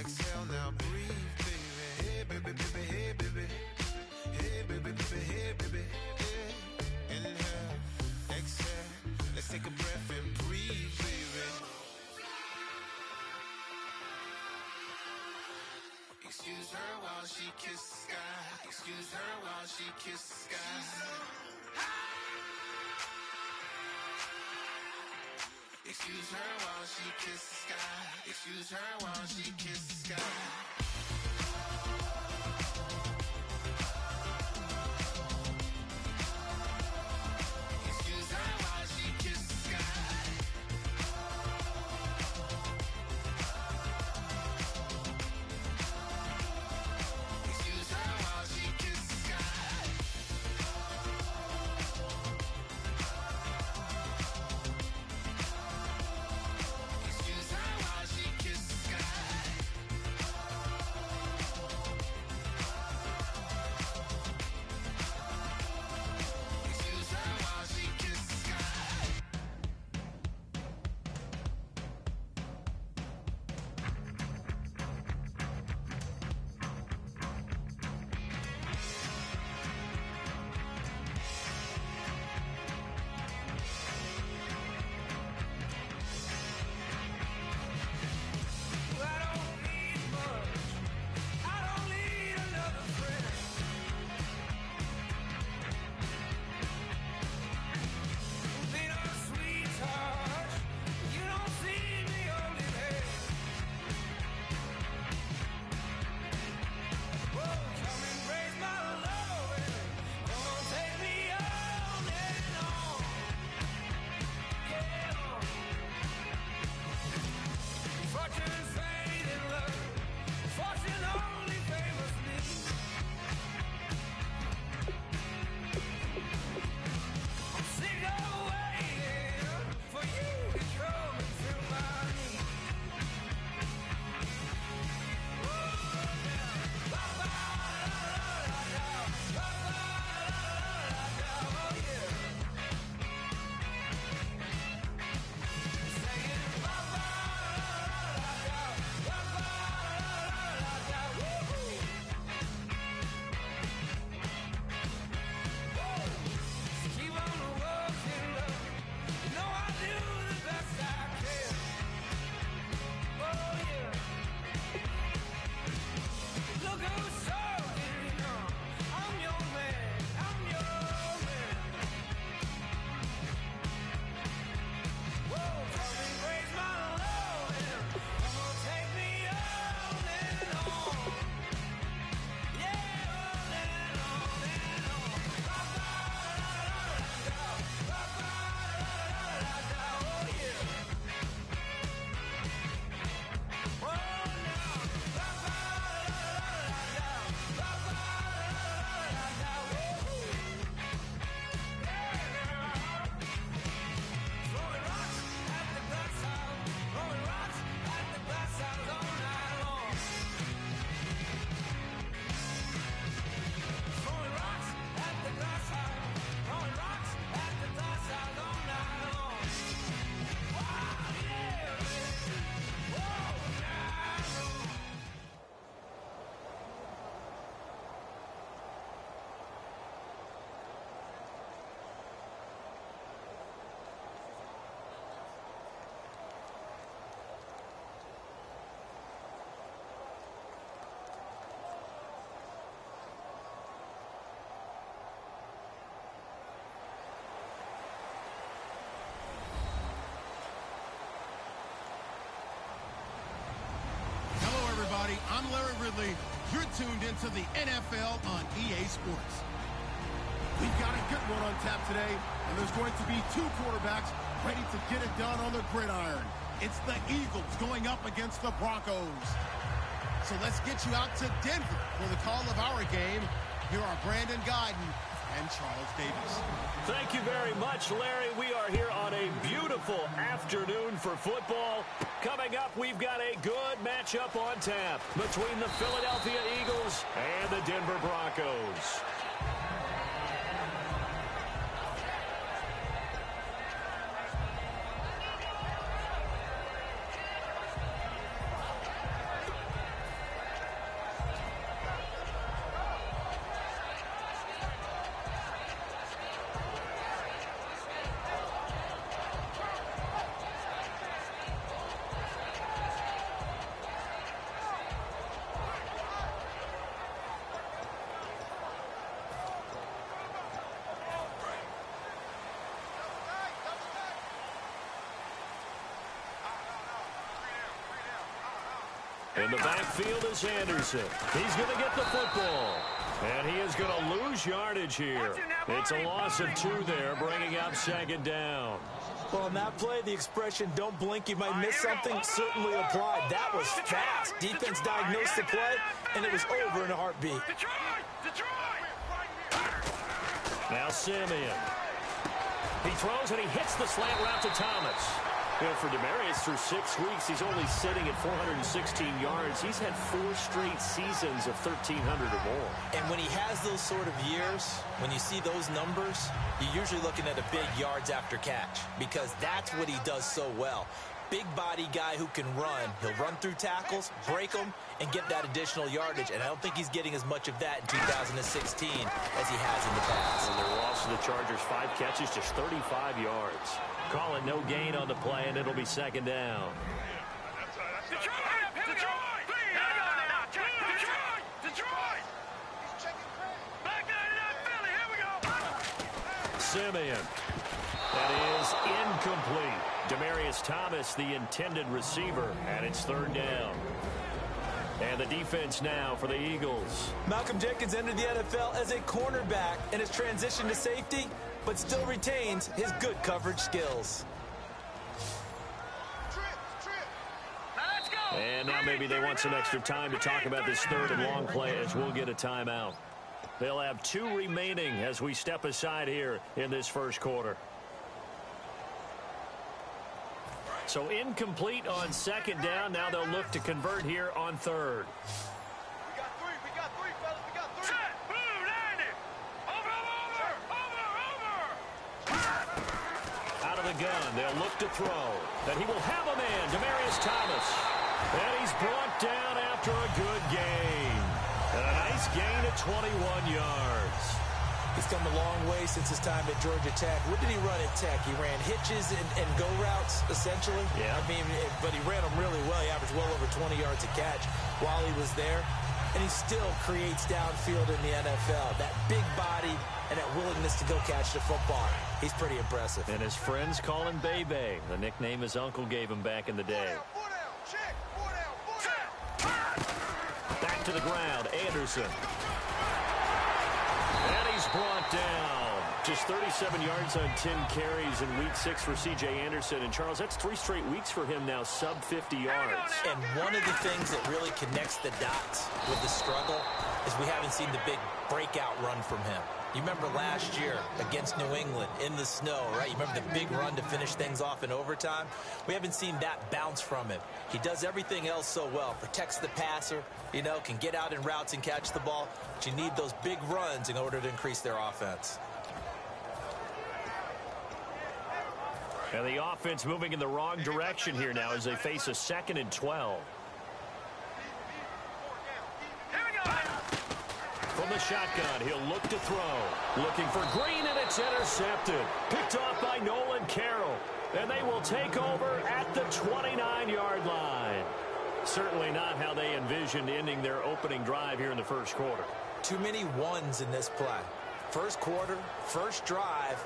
exhale now, breathe, baby. Hey, baby, baby, hey, baby. Hey, baby, baby, hey, baby. Hey. Inhale, exhale. Let's take a breath and breathe, baby. Excuse her while she kisses the sky. Excuse her while she kisses the sky. Excuse her while she kisses the sky. Excuse her while she kisses the sky. Excuse her while she kisses the sky. Excuse her while she kisses the sky. Excuse her while she kisses the sky. Excuse her while she kisses the sky. I don't need much. I don't need another friend. Be no sweetheart. You don't see me only there. Whoa, come and raise my love. Come on, take me on and on. Yeah. Fortune, fate, and love. Fortune only favors me. I'm sick of waiting for you to come and fill my need. Oh, yeah. Ba-ba-da-da-da-da. Ba-ba-da-da-da-da. Oh, yeah. Saying ba-ba-da-da-da-da. Ba-ba-da-da-da-da. Woo-hoo. Keep on working, love. You know I do the best I can. Oh, yeah. Look who's talking, I'm your man. I'm your man. Whoa, come and raise my love. Come on, take me on and on. Yeah, on and on and on. Ba-ba-da-da-da-da. Ba-ba-da-da-da-da. Oh, yeah. Oh, now. Ba-ba-da-da-da-da. Ba-ba-da-da-da-da. Woo-hoo. Yeah. Throwing rocks at the glass house. Throwing rocks at the glass house all night long. Throwing rocks at the glass house. Throwing rocks at the glass house all night long. Wow, yeah, baby. Whoa, now. Hello, everybody. I'm Larry Ridley. You're tuned into the NFL on EA Sports. We've got a good one on tap today, and there's going to be two quarterbacks ready to get it done on the gridiron. It's the Eagles going up against the Broncos. So let's get you out to Denver for the call of our game. Here are Brandon Guyton and Charles Davis. Thank you very much, Larry. We are here on a beautiful afternoon for football. Coming up, we've got a good matchup on tap between the Philadelphia Eagles and the Denver Broncos. In the backfield is Anderson. He's going to get the football. And he is going to lose yardage here. It's a loss of 2 there, bringing up second down. Well, on that play, the expression, don't blink, you might miss something, certainly applied. That was fast. Defense diagnosed the play, and it was over in a heartbeat. Now Simeon. He throws, and he hits the slant route to Thomas. You know, for Demaryius, through 6 weeks, he's only sitting at 416 yards. He's had 4 straight seasons of 1,300 or more. And when he has those sort of years, when you see those numbers, you're usually looking at a big yards after catch, because that's what he does so well. Big body guy who can run. He'll run through tackles, break them, and get that additional yardage. And I don't think he's getting as much of that in 2016 as he has in the past. And their loss to the Chargers, 5 catches, just 35 yards. Call it no gain on the play, and it'll be second down. Simeon. That is incomplete. Demaryius Thomas, the intended receiver, and it's third down. And the defense now for the Eagles. Malcolm Jenkins entered the NFL as a cornerback and has transitioned to safety, but still retains his good coverage skills. And now maybe they want some extra time to talk about this third and long play, as we'll get a timeout. They'll have 2 remaining as we step aside here in this first quarter. So incomplete on second down. Now they'll look to convert here on third. We got 3, fellas. We got 3. Set, move, Andy. Over. Out of the gun, they'll look to throw. And he will have a man, Demaryius Thomas. And he's brought down after a good gain. And a nice gain of 21 yards. He's come a long way since his time at Georgia Tech. What did he run at Tech? He ran hitches and go routes, essentially. Yeah. I mean, but he ran them really well. He averaged well over 20 yards a catch while he was there. And he still creates downfield in the NFL. That big body and that willingness to go catch the football. He's pretty impressive. And his friends call him Bebe, the nickname his uncle gave him back in the day. Back to the ground, Anderson. And he's brought down. Just 37 yards on 10 carries in week 6 for C.J. Anderson. And, Charles, that's 3 straight weeks for him now, sub 50 yards. And one of the things that really connects the dots with the struggle is we haven't seen the big breakout run from him. You remember last year against New England in the snow, right? You remember the big run to finish things off in overtime? We haven't seen that bounce from him. He does everything else so well. Protects the passer, you know, can get out in routes and catch the ball. But you need those big runs in order to increase their offense. And the offense moving in the wrong direction here now as they face a 2nd and 12. From the shotgun, he'll look to throw. Looking for Green, and it's intercepted. Picked off by Nolan Carroll. And they will take over at the 29-yard line. Certainly not how they envisioned ending their opening drive here in the first quarter. Too many ones in this play. First quarter, first drive,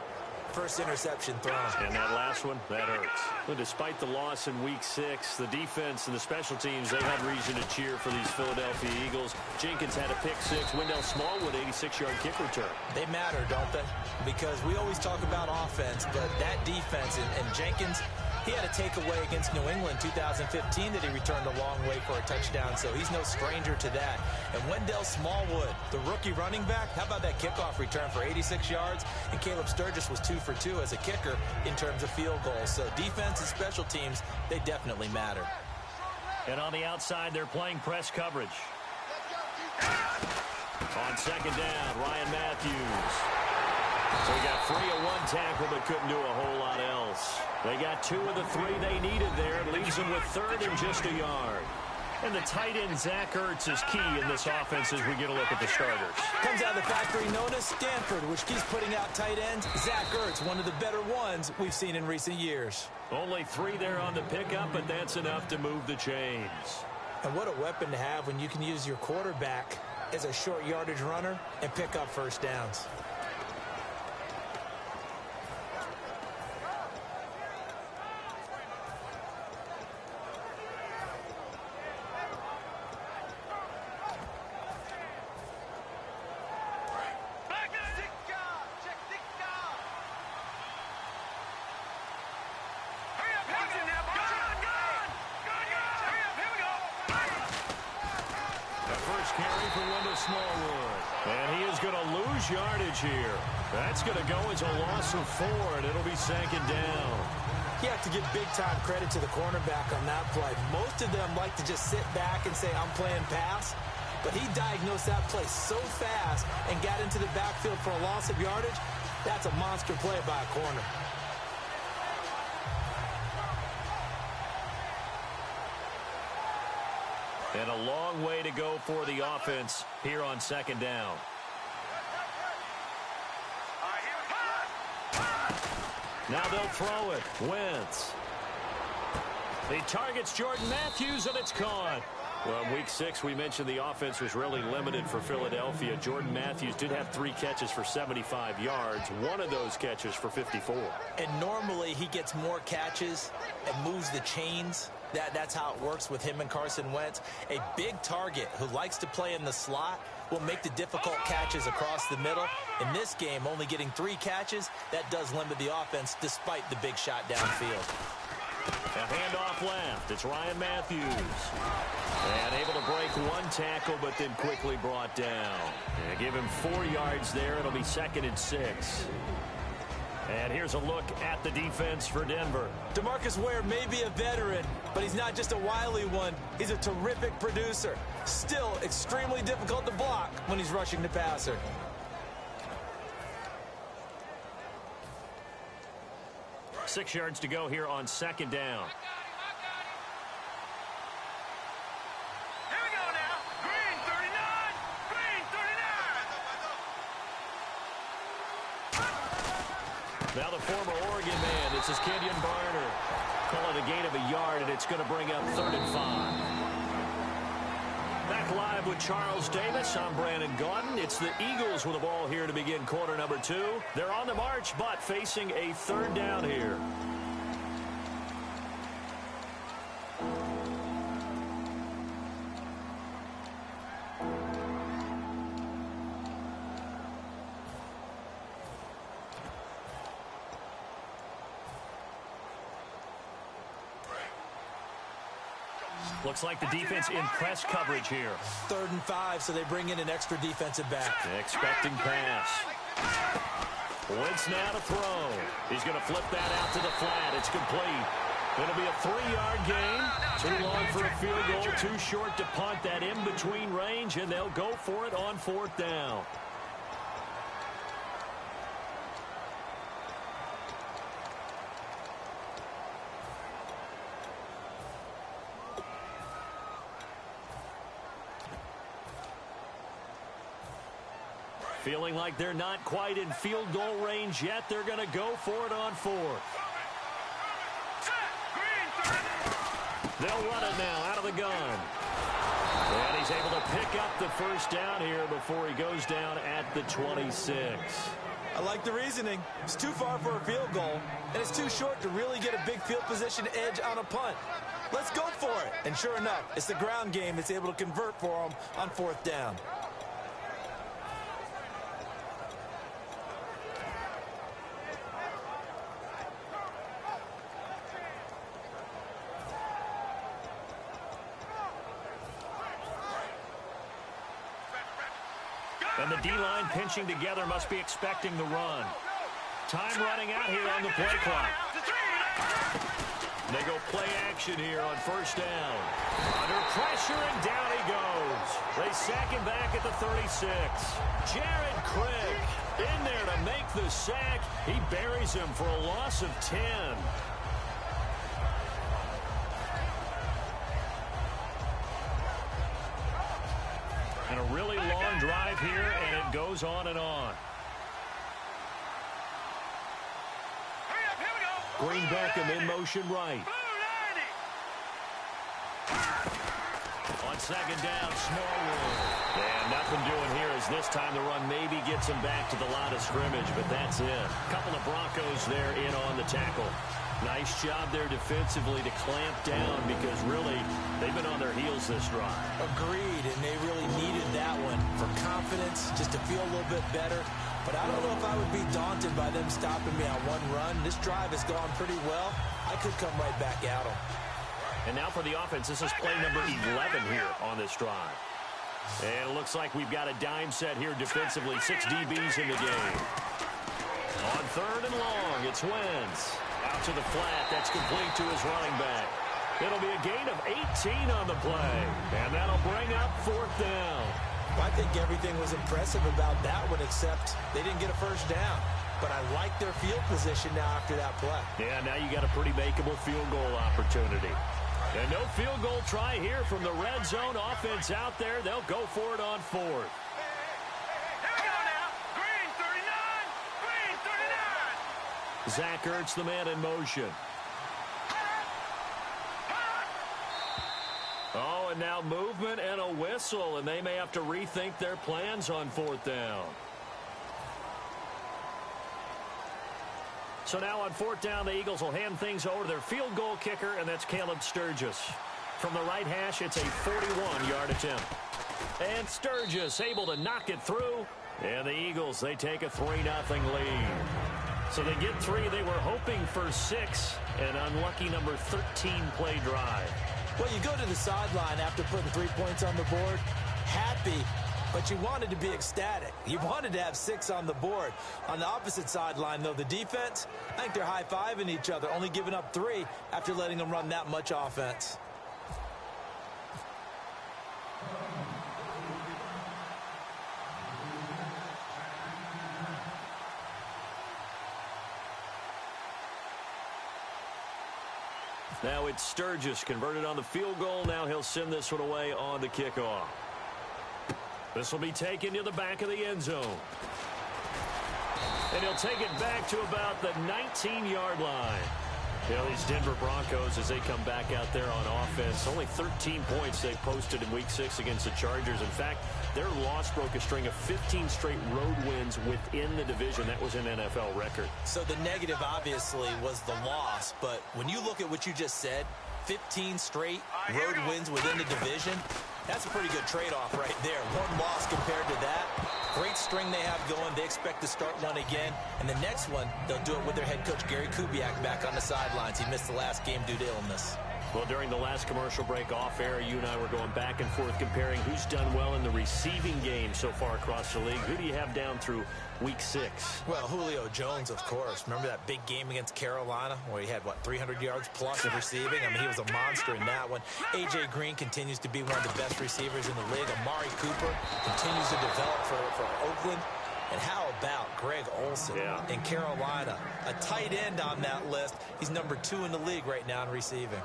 first interception thrown. And that last one, that hurts. But despite the loss in week 6, the defense and the special teams, they had reason to cheer for these Philadelphia Eagles. Jenkins had a pick 6. Wendell Smallwood, 86-yard kick return. They matter, don't they? Because we always talk about offense, but that defense, and Jenkins, he had a takeaway against New England 2015 that he returned a long way for a touchdown, so he's no stranger to that. And Wendell Smallwood, the rookie running back, how about that kickoff return for 86 yards? And Caleb Sturgis was 2 for 2 as a kicker in terms of field goals. So defense and special teams, they definitely matter. And on the outside, they're playing press coverage. On second down, Ryan Matthews. So he got 3 of 1 tackle, but couldn't do a whole lot else. They got 2 of the 3 they needed there. It leaves them with 3rd and just a yard. And the tight end, Zach Ertz, is key in this offense as we get a look at the starters. Comes out of the factory known as Stanford, which keeps putting out tight ends. Zach Ertz, one of the better ones we've seen in recent years. Only 3 there on the pickup, but that's enough to move the chains. And what a weapon to have when you can use your quarterback as a short yardage runner and pick up first downs. first carry for Wendell Smallwood. And he is going to lose yardage here. That's going to go as a loss of 4, and it'll be 2nd down. You have to give big-time credit to the cornerback on that play. Most of them like to just sit back and say, I'm playing pass. But he diagnosed that play so fast and got into the backfield for a loss of yardage. That's a monster play by a corner. And a long way to go for the offense here on 2nd down. Now they'll throw it. Wentz. He targets Jordan Matthews, and it's caught. Well, in Week 6, we mentioned the offense was really limited for Philadelphia. Jordan Matthews did have 3 catches for 75 yards. One of those catches for 54. And normally he gets more catches and moves the chains. That's how it works with him and Carson Wentz. A big target who likes to play in the slot will make the difficult catches across the middle. In this game, only getting 3 catches, that does limit the offense despite the big shot downfield. A handoff left. It's Ryan Matthews. And able to break 1 tackle, but then quickly brought down. And give him 4 yards there. It'll be 2nd and 6. And here's a look at the defense for Denver. DeMarcus Ware may be a veteran, but he's not just a wily one. He's a terrific producer. Still extremely difficult to block when he's rushing the passer. Six yards to go here on 2nd down. Here we go now. Green 39. Green 39. Now the former Oregon man. This is Kenyon Barner. Call it a gain of a yard, and it's going to bring up 3rd and 5. Back live with Charles Davis. I'm Brandon Gaudin. It's the Eagles with the ball here to begin quarter number 2. They're on the march, but facing a 3rd down here. Looks like the defense in press coverage here. 3rd and 5, so they bring in an extra defensive back. Expecting pass. Wentz now to throw. He's going to flip that out to the flat. It's complete. It'll be a 3-yard gain. Too long for a field goal. Too short to punt. That in-between range, and they'll go for it on 4th down. Feeling like they're not quite in field goal range yet. They're going to go for it on 4th. They'll run it now out of the gun. And he's able to pick up the 1st down here before he goes down at the 26. I like the reasoning. It's too far for a field goal, and it's too short to really get a big field position edge on a punt. Let's go for it. And sure enough, it's the ground game that's able to convert for him on 4th down. And the D-line pinching together must be expecting the run. Time running out here on the play clock. They go play action here on 1st down. Under pressure, and down he goes. They sack him back at the 36. Jared Craig in there to make the sack. He buries him for a loss of 10. And a really long drive here, and it goes on and on. Green Beckham in motion right. On 2nd down, Smallwood. And nothing doing here as this time the run maybe gets him back to the line of scrimmage, but that's it. A couple of Broncos there in on the tackle. Nice job there defensively to clamp down because really they've been on their heels this drive. Agreed, and they really needed that one for confidence, just to feel a little bit better. But I don't know if I would be daunted by them stopping me on one run. This drive has gone pretty well. I could come right back at them. And now for the offense, this is play number 11 here on this drive. And it looks like we've got a dime set here defensively. 6 DBs in the game. On 3rd and long, it's Wentz. Out to the flat. That's complete to his running back. It'll be a gain of 18 on the play. And that'll bring up 4th down. Well, I think everything was impressive about that one, except they didn't get a first down. But I like their field position now after that play. Yeah, now you got a pretty makeable field goal opportunity. And no field goal try here from the red zone offense out there. They'll go for it on 4th. Here we go now. Green 39. Green 39. Zach Ertz, the man in motion. Oh, and now movement and a whistle, and they may have to rethink their plans on 4th down. So now on 4th down, the Eagles will hand things over to their field goal kicker, and that's Caleb Sturgis. From the right hash, it's a 41-yard attempt. And Sturgis able to knock it through. And the Eagles, they take a 3-0 lead. So they get 3. They were hoping for 6. An unlucky number 13 play drive. Well, you go to the sideline after putting 3 points on the board, happy, but you wanted to be ecstatic. You wanted to have 6 on the board. On the opposite sideline, though, the defense, I think they're high-fiving each other, only giving up 3 after letting them run that much offense. Now it's Sturgis converted on the field goal. Now he'll send this one away on the kickoff. This will be taken to the back of the end zone. And he'll take it back to about the 19-yard line. These Denver Broncos, as they come back out there on offense, only 13 points they posted in Week 6 against the Chargers. In fact, their loss broke a string of 15 straight road wins within the division. That was an NFL record. So the negative, obviously, was the loss. But when you look at what you just said, 15 straight road wins within the division, that's a pretty good trade-off right there. One loss compared to that. Great string they have going. They expect to start one again. And the next one, they'll do it with their head coach, Gary Kubiak, back on the sidelines. He missed the last game due to illness. Well, during the last commercial break off air, you and I were going back and forth comparing who's done well in the receiving game so far across the league. Who do you have down through Week 6? Well, Julio Jones, of course. Remember that big game against Carolina where he had, 300 yards plus of receiving? I mean, he was a monster in that one. A.J. Green continues to be one of the best receivers in the league. Amari Cooper continues to develop for Oakland. And how about Greg Olsen in Carolina? A tight end on that list. He's number 2 in the league right now in receiving.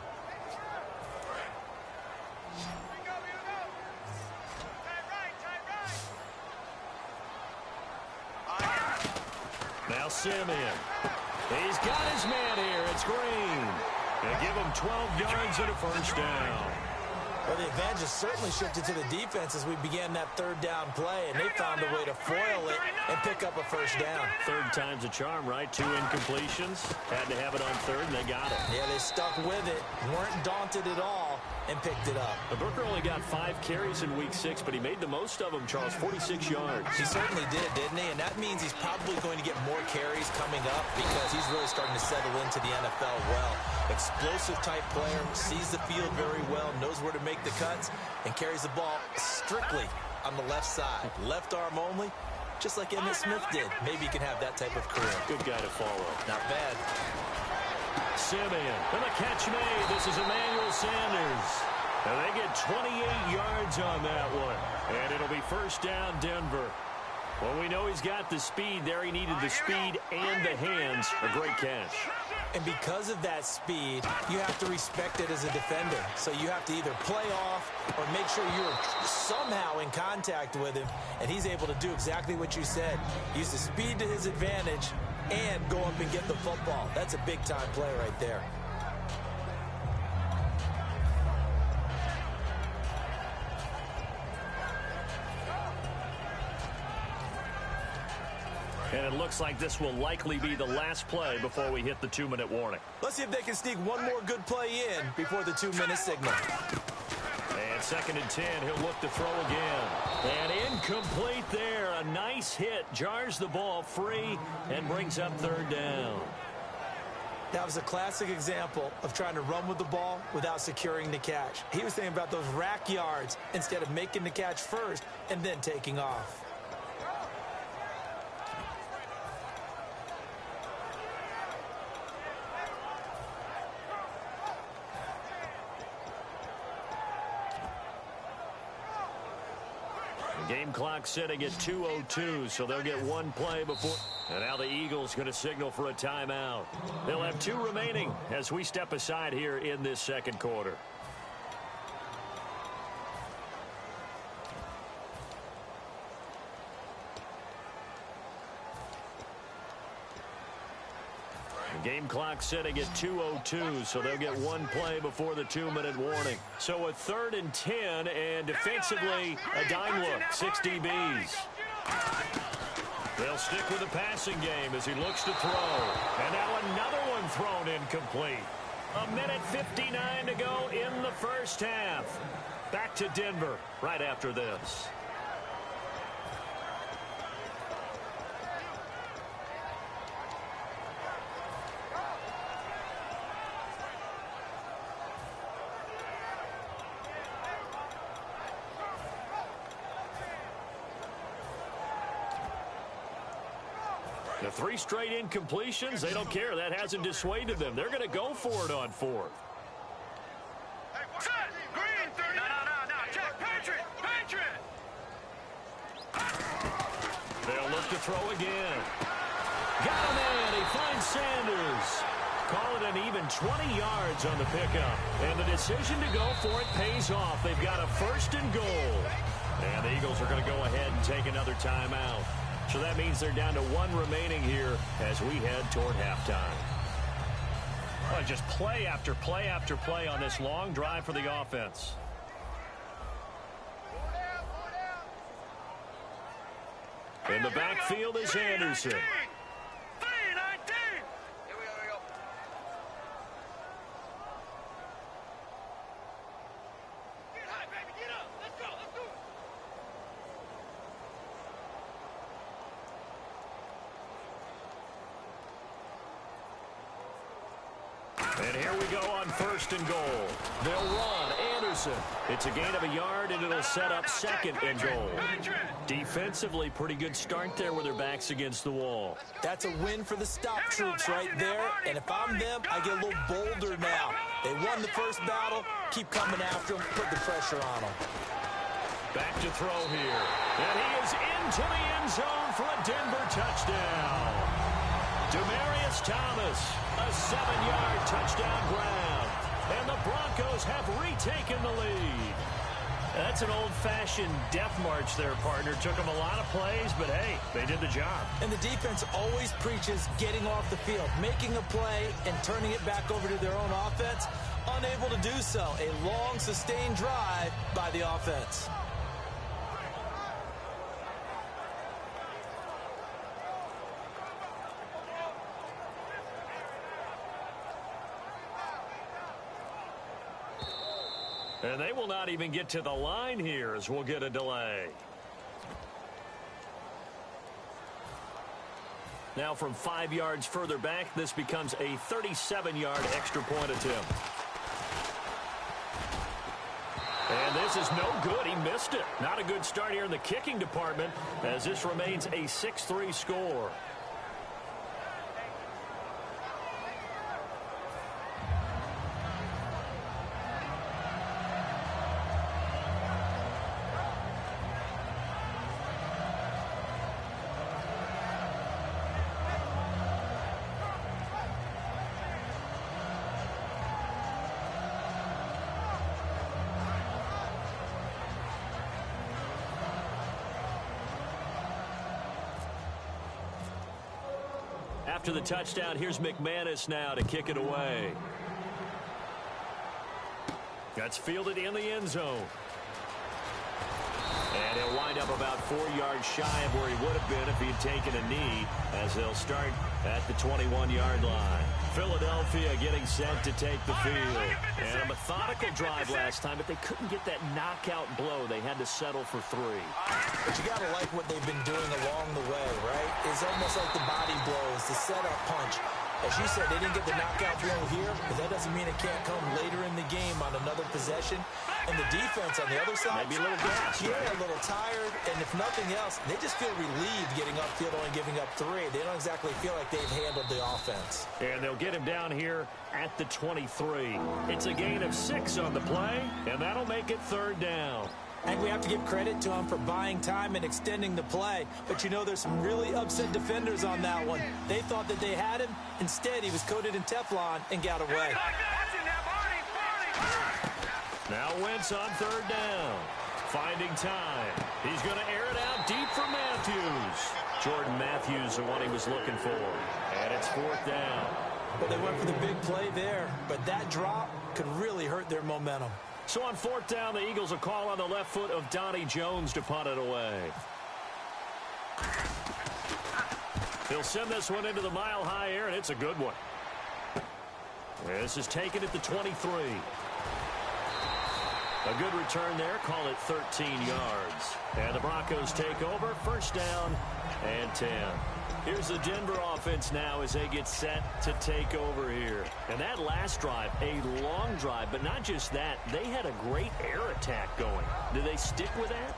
Now Simeon. He's got his man here. It's Green. They give him 12 yards and a first down. Well, the advantage has certainly shifted to the defense as we began that 3rd down play, and they found a way to foil it and pick up a first down. 3rd time's a charm, right? 2 incompletions. Had to have it on 3rd, and they got it. Yeah, they stuck with it, weren't daunted at all, and picked it up. Booker only got 5 carries in Week 6, but he made the most of them, Charles, 46 yards. He certainly did, didn't he? And that means he's probably going to get more carries coming up because he's really starting to settle into the NFL well. Explosive type player, sees the field very well, knows where to make the cuts, and carries the ball strictly on the left side. Left arm only, just like Emmitt Smith did. Maybe he can have that type of career. Good guy to follow. Not bad. Simeon, and the catch made. This is Emmanuel Sanders. And they get 28 yards on that one. And it'll be first down, Denver. Well, we know he's got the speed there. He needed the speed and the hands. A great catch. And because of that speed, you have to respect it as a defender. So you have to either play off or make sure you're somehow in contact with him. And he's able to do exactly what you said. Use the speed to his advantage and go up and get the football. That's a big-time play right there. And it looks like this will likely be the last play before we hit the 2-minute warning. Let's see if they can sneak one more good play in before the 2-minute signal. And 2nd and 10, he'll look to throw again. And incomplete there. A nice hit. Jars the ball free and brings up 3rd down. That was a classic example of trying to run with the ball without securing the catch. He was thinking about those rack yards instead of making the catch first and then taking off. Game clock sitting at 2:02, so they'll get one play before. And now the Eagles going to signal for a timeout. They'll have 2 remaining as we step aside here in this second quarter. Game clock sitting at 2:02, so they'll get one play before the 2-minute warning. So a 3rd and 10, and defensively, a dime look, 6 DBs. They'll stick with the passing game as he looks to throw. And now another one thrown incomplete. 1:59 to go in the first half. Back to Denver right after this. The 3 straight incompletions, they don't care. That hasn't dissuaded them. They're going to go for it on 4th. Set! Green! No. Check! Patriot! They'll look to throw again. Got him in. He finds Sanders. Call it an even 20 yards on the pickup. And the decision to go for it pays off. They've got a 1st and goal. And the Eagles are going to go ahead and take another timeout. So that means they're down to 1 remaining here as we head toward halftime. Well, just play after play after play on this long drive for the offense. In the backfield is Anderson. 3-19! Get high, baby, get up. Let's do it. And here we go on 1st and goal. They'll run. Anderson. It's a gain of a yard, and it'll set up 2nd and goal. Defensively, pretty good start there with their backs against the wall. That's a win for the stop troops right there. And if I'm them, I get a little bolder now. They won the first battle. Keep coming after them. Put the pressure on them. Back to throw here. And he is into the end zone for a Denver touchdown. Demaryius Thomas, a 7-yard touchdown grab. And the Broncos have retaken the lead. That's an old-fashioned death march there, partner. Took them a lot of plays, but hey, they did the job. And the defense always preaches getting off the field, making a play, and turning it back over to their own offense. Unable to do so. A long, sustained drive by the offense. And they will not even get to the line here as we'll get a delay. Now from 5 yards further back, this becomes a 37-yard extra point attempt. And this is no good. He missed it. Not a good start here in the kicking department as this remains a 6-3 score. After the touchdown, here's McManus now to kick it away. That's fielded in the end zone. And he'll wind up about 4 yards shy of where he would have been if he had taken a knee, as they'll start at the 21-yard line. Philadelphia getting set to take the field. And a methodical drive last time, but they couldn't get that knockout blow. They had to settle for 3. But you got to like what they've been doing along the way, right? It's almost like the body blows, the setup punch. As you said, they didn't get the knockout blow here, but that doesn't mean it can't come later in the game on another possession. And the defense on the other side, maybe a little gassed. Yeah, a little tired. And if nothing else, they just feel relieved getting upfield, only giving up 3. They don't exactly feel like they've handled the offense. And they'll get him down here at the 23. It's a gain of 6 on the play, and that'll make it 3rd down. And we have to give credit to him for buying time and extending the play. But you know, there's some really upset defenders on that one. They thought that they had him. Instead, he was coated in Teflon and got away. Now Wentz on 3rd down. Finding time. He's going to air it out deep for Matthews. Jordan Matthews, the one he was looking for. And it's 4th down. Well, they went for the big play there, but that drop could really hurt their momentum. So on 4th down, the Eagles will call on the left foot of Donnie Jones to punt it away. He'll send this one into the mile-high air, and it's a good one. This is taken at the 23. A good return there. Call it 13 yards. And the Broncos take over. 1st down and 10. Here's the Denver offense now as they get set to take over here. And that last drive, a long drive, but not just that. They had a great air attack going. Do they stick with that?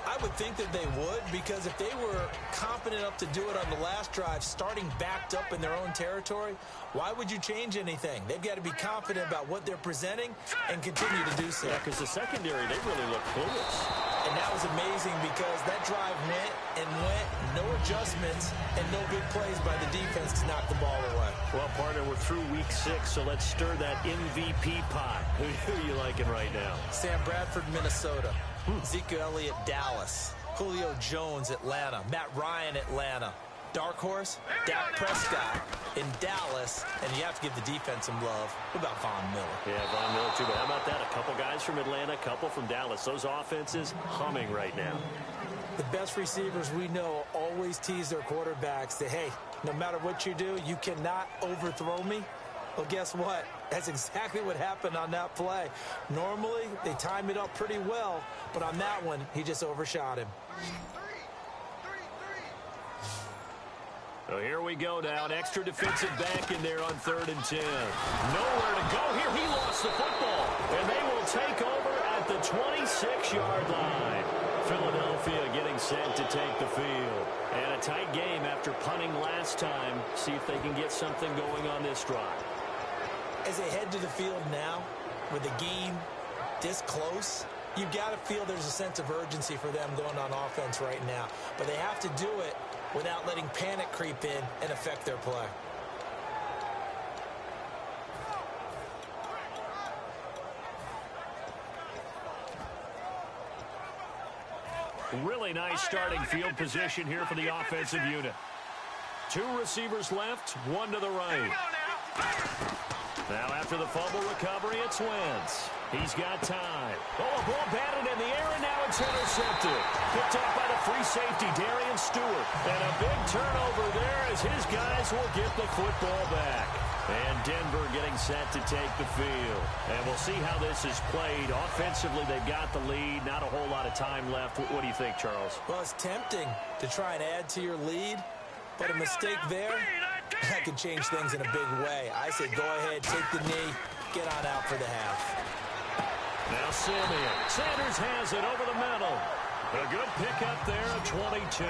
I would think that they would, because if they were confident enough to do it on the last drive, starting backed up in their own territory, why would you change anything? They've got to be confident about what they're presenting and continue to do so. Yeah, because the secondary, they really look clueless. And that was amazing because that drive went and went, no adjustments, and no big plays by the defense to knock the ball away. Well, partner, we're through week 6, so let's stir that MVP pot. Who are you liking right now? Sam Bradford, Minnesota. Ezekiel Elliott, Dallas. Julio Jones, Atlanta. Matt Ryan, Atlanta. Dark horse, Dak Prescott in Dallas, and you have to give the defense some love. What about Von Miller? Yeah, Von Miller too, but how about that? A couple guys from Atlanta, a couple from Dallas. Those offenses humming right now. The best receivers we know always tease their quarterbacks that, hey, no matter what you do, you cannot overthrow me. Well, guess what? That's exactly what happened on that play. Normally, they time it up pretty well, but on that one, he just overshot him. So here we go now. An extra defensive back in there on 3rd and 10. Nowhere to go here. He lost the football. And they will take over at the 26-yard line. Philadelphia getting set to take the field. And a tight game after punting last time. See if they can get something going on this drive. As they head to the field now, with the game this close, you've got to feel there's a sense of urgency for them going on offense right now. But they have to do it without letting panic creep in and affect their play. Really nice starting field position here for the offensive unit. 2 receivers left, 1 to the right. Now after the fumble recovery, it's Wentz. He's got time. Oh, a ball batted in the air, and now it's intercepted. Picked off by the free safety, Darian Stewart. And a big turnover there as his guys will get the football back. And Denver getting set to take the field. And we'll see how this is played. Offensively, they've got the lead. Not a whole lot of time left. What do you think, Charles? Well, it's tempting to try and add to your lead, but a mistake there, that could change things in a big way. I say go ahead, take the knee, get on out for the half. Now Simeon. Sanders has it over the middle. A good pickup there at 22.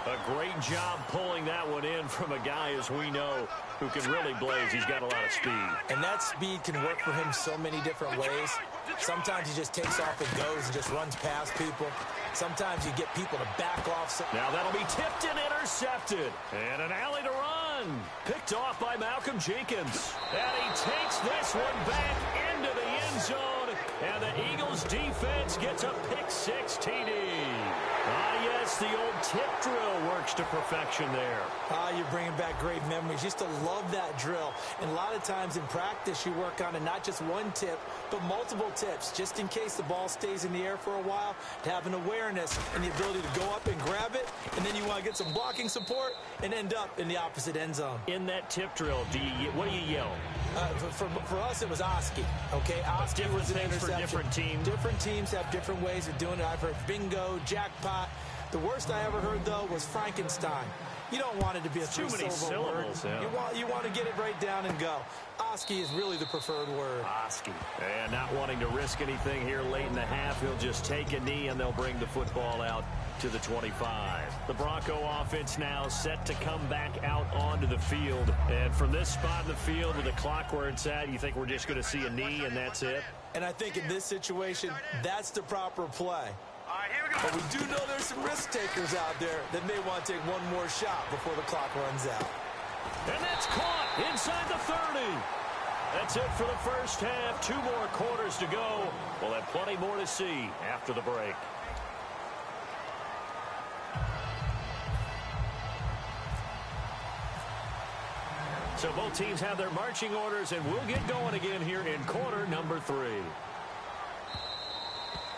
A great job pulling that one in from a guy, as we know, who can really blaze. He's got a lot of speed. And that speed can work for him so many different ways. Sometimes he just takes off and goes and just runs past people. Sometimes you get people to back off. Now that'll be tipped and intercepted. And an alley to run. Picked off by Malcolm Jenkins. And he takes this one back into the end zone. And the Eagles defense gets a pick-6 TD. Ah, yes, the old tip drill works to perfection there. Ah, you're bringing back great memories. Used to love that drill. And a lot of times in practice, you work on it, not just one tip, but multiple tips, just in case the ball stays in the air for a while, to have an awareness and the ability to go up and grab it, and then you want to get some blocking support and end up in the opposite end zone. In that tip drill, what do you yell? For us, it was Oski. Okay, Oski was an interception. For different teams. Different teams have different ways of doing it. I've heard bingo, jackpot. The worst I ever heard, though, was Frankenstein. You don't want it to be a too many three-syllable word. syllables. Yeah. You want to get it right down and go. Oski is really the preferred word. Oski. And not wanting to risk anything here late in the half, he'll just take a knee, and they'll bring the football out to the 25. The Bronco offense now set to come back out onto the field. And from this spot in the field with the clock where it's at, you think we're just going to see a knee and that's it? And I think in this situation, that's the proper play. All right, here we go. But we do know there's some risk takers out there that may want to take one more shot before the clock runs out. And that's caught inside the 30. That's it for the first half. 2 more quarters to go. We'll have plenty more to see after the break. So both teams have their marching orders, and we'll get going again here in quarter number 3.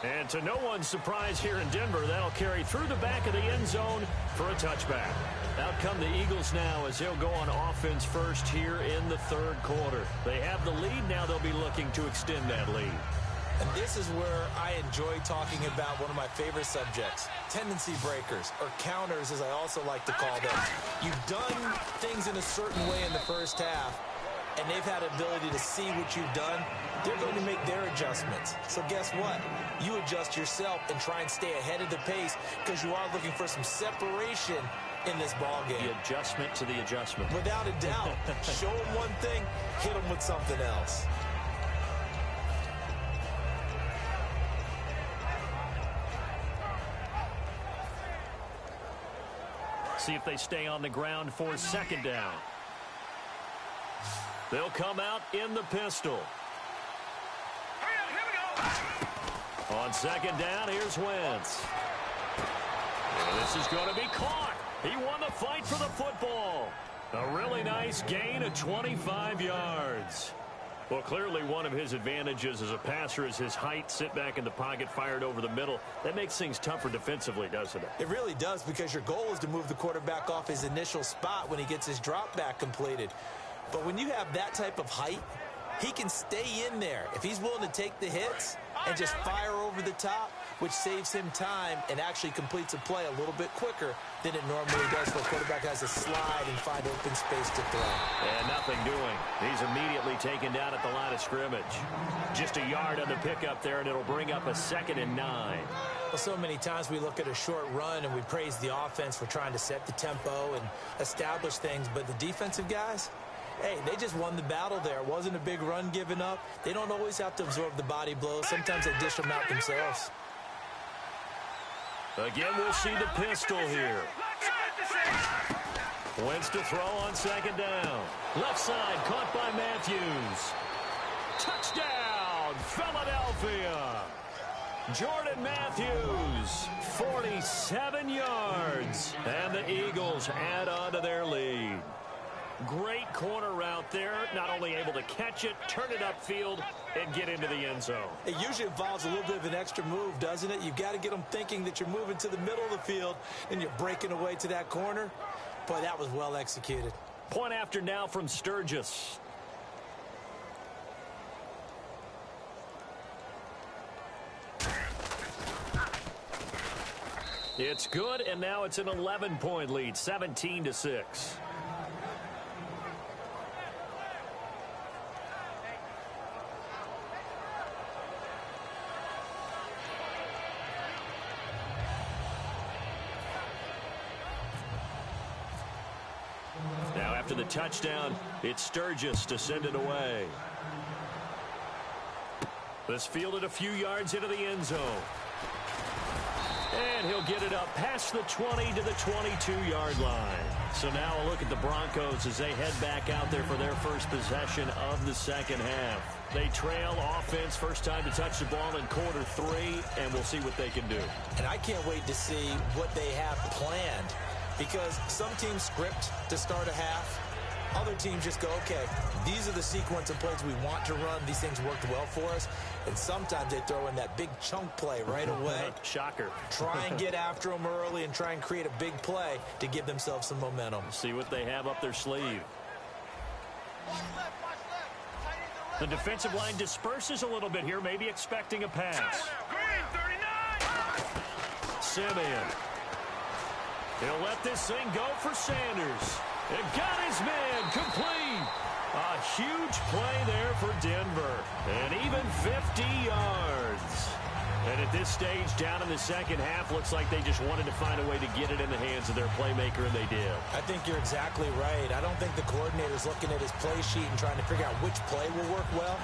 And to no one's surprise here in Denver, that'll carry through the back of the end zone for a touchback. Out come the Eagles now as they'll go on offense first here in the 3rd quarter. They have the lead. Now they'll be looking to extend that lead. And this is where I enjoy talking about one of my favorite subjects, tendency breakers, or counters as I also like to call them. You've done things in a certain way in the first half, and they've had the ability to see what you've done. They're going to make their adjustments. So guess what? You adjust yourself and try and stay ahead of the pace because you are looking for some separation in this ball game. The adjustment to the adjustment. Without a doubt. Show them one thing, hit them with something else. See if they stay on the ground for 2nd down. They'll come out in the pistol. Here we go. On 2nd down, here's Wentz. And this is going to be caught. He won the fight for the football. A really nice gain of 25 yards. Well, clearly one of his advantages as a passer is his height. Sit back in the pocket, fired over the middle. That makes things tougher defensively, doesn't it? It really does, because your goal is to move the quarterback off his initial spot when he gets his drop back completed. But when you have that type of height, he can stay in there. If he's willing to take the hits and just fire over the top, which saves him time and actually completes a play a little bit quicker than it normally does for a quarterback has to slide and find open space to throw. And nothing doing. He's immediately taken down at the line of scrimmage. Just a yard on the pickup there, and it'll bring up a 2nd and 9. Well, so many times we look at a short run and we praise the offense for trying to set the tempo and establish things, but the defensive guys, hey, they just won the battle there. It wasn't a big run given up. They don't always have to absorb the body blows. Sometimes they dish them out themselves. Again, we'll see the pistol here. Wentz to throw on 2nd down. Left side, caught by Matthews. Touchdown, Philadelphia. Jordan Matthews, 47 yards. And the Eagles add on to their lead. Great corner route there. Not only able to catch it, turn it upfield, and get into the end zone. It usually involves a little bit of an extra move, doesn't it? You've got to get them thinking that you're moving to the middle of the field and you're breaking away to that corner. Boy, that was well executed. Point after now from Sturgis. It's good, and now it's an 11-point lead, 17-6. Now after the touchdown, it's Sturgis to send it away. This fielded a few yards into the end zone. And he'll get it up past the 20 to the 22-yard line. So now a look at the Broncos as they head back out there for their first possession of the 2nd half. They trail offense, first time to touch the ball in quarter 3, and we'll see what they can do. And I can't wait to see what they have planned, because some teams script to start a half. Other teams just go, okay, these are the sequence of plays we want to run. These things worked well for us. And sometimes they throw in that big chunk play right away. Shocker. Try and get after them early and try and create a big play to give themselves some momentum. See what they have up their sleeve. Watch left. Tight end to left. The defensive line disperses a little bit here, maybe expecting a pass. Green, 39. Simeon He'll let this thing go for Sanders. And got his man complete. A huge play there for Denver. And even 50 yards. And at this stage, down in the second half, looks like they just wanted to find a way to get it in the hands of their playmaker, and they did. I think you're exactly right. I don't think the coordinator's looking at his play sheet and trying to figure out which play will work well.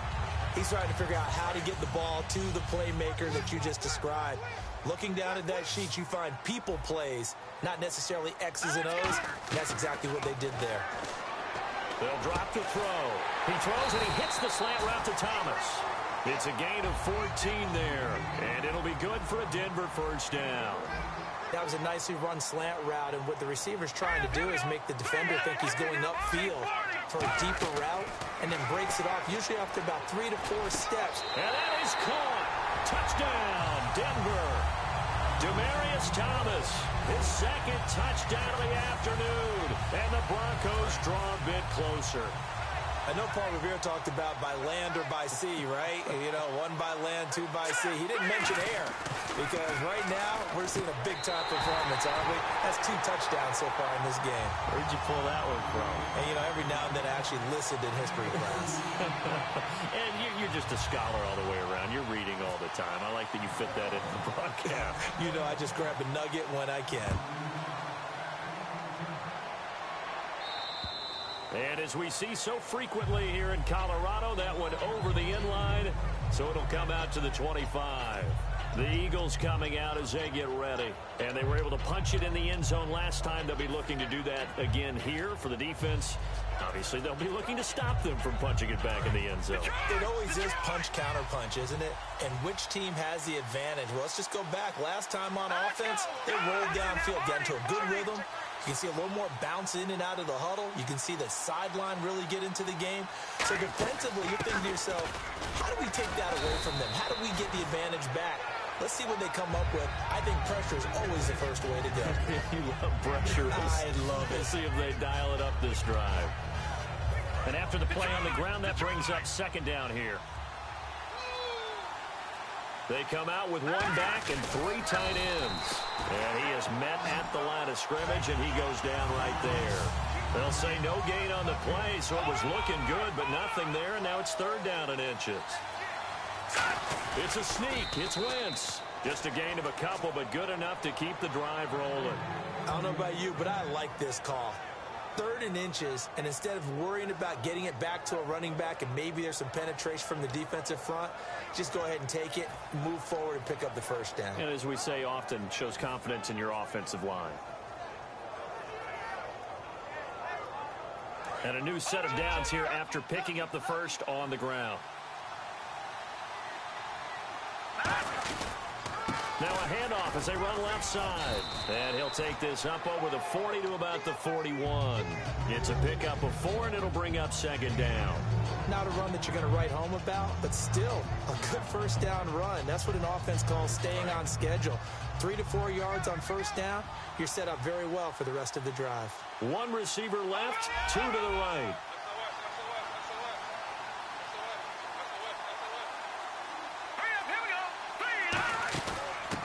He's trying to figure out how to get the ball to the playmaker that you just described. Looking down at that sheet, you find people plays, not necessarily X's and O's. That's exactly what they did there. They'll drop to throw. He throws and he hits the slant route to Thomas. It's a gain of 14 there, and it'll be good for a Denver first down. That was a nicely run slant route, and what the receiver's trying to do is make the defender think he's going upfield for a deeper route, and then breaks it off, usually after about 3 to 4 steps. And that is caught. Touchdown, Denver. Demaryius Thomas, his second touchdown of the afternoon, and the Broncos draw a bit closer. I know Paul Revere talked about by land or by sea, right? You know, 1 by land, 2 by sea. He didn't mention air because right now we're seeing a big-time performance, aren't we? That's 2 touchdowns so far in this game. Where'd you pull that one from? And, you know, every now and then I actually listened in history class. And you're just a scholar all the way around. You're reading all the time. I like that you fit that into the broadcast. You know, I just grab a nugget when I can. And as we see so frequently here in Colorado, that one over the inline, so it'll come out to the 25. The Eagles coming out as they get ready. And they were able to punch it in the end zone last time. They'll be looking to do that again here for the defense. Obviously, they'll be looking to stop them from punching it back in the end zone. It always is punch-counter-punch, isn't it? And which team has the advantage? Well, let's just go back. Last time on offense, they rolled downfield, got into a good rhythm. You can see a little more bounce in and out of the huddle. You can see the sideline really get into the game. So defensively, you're thinking to yourself, how do we take that away from them? How do we get the advantage back? Let's see what they come up with. I think pressure is always the first way to go. You love pressure. I love it. We'll see if they dial it up this drive. And after the play on the ground, that brings up second down here. They come out with 1 back and 3 tight ends. And he is met at the line of scrimmage, and he goes down right there. They'll say no gain on the play, so it was looking good, but nothing there, and now it's 3rd down and inches. It's a sneak. It's Wentz. Just a gain of a couple, but good enough to keep the drive rolling. I don't know about you, but I like this call. 3rd and inches, and instead of worrying about getting it back to a running back and maybe there's some penetration from the defensive front, just go ahead and take it, move forward, and pick up the first down. And as we say often, shows confidence in your offensive line. And a new set of downs here after picking up the first on the ground. Now a handoff as they run left side. And he'll take this up over the 40 to about the 41. It's a pickup of 4, and it'll bring up second down. Not a run that you're going to write home about, but still a good first down run. That's what an offense calls staying on schedule. 3 to 4 yards on first down, you're set up very well for the rest of the drive. 1 receiver left, 2 to the right.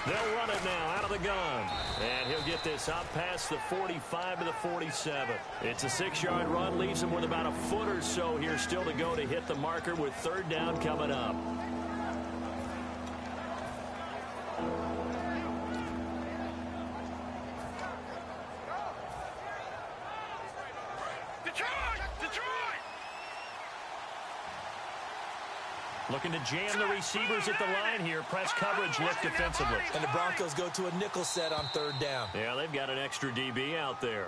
They'll run it now out of the gun. And he'll get this up past the 45 to the 47. It's a 6-yard run, leaves him with about a foot or so here still to go to hit the marker with 3rd down coming up. Looking to jam the receivers at the line here. Press coverage look defensively. And the Broncos go to a nickel set on 3rd down. Yeah, they've got an extra DB out there.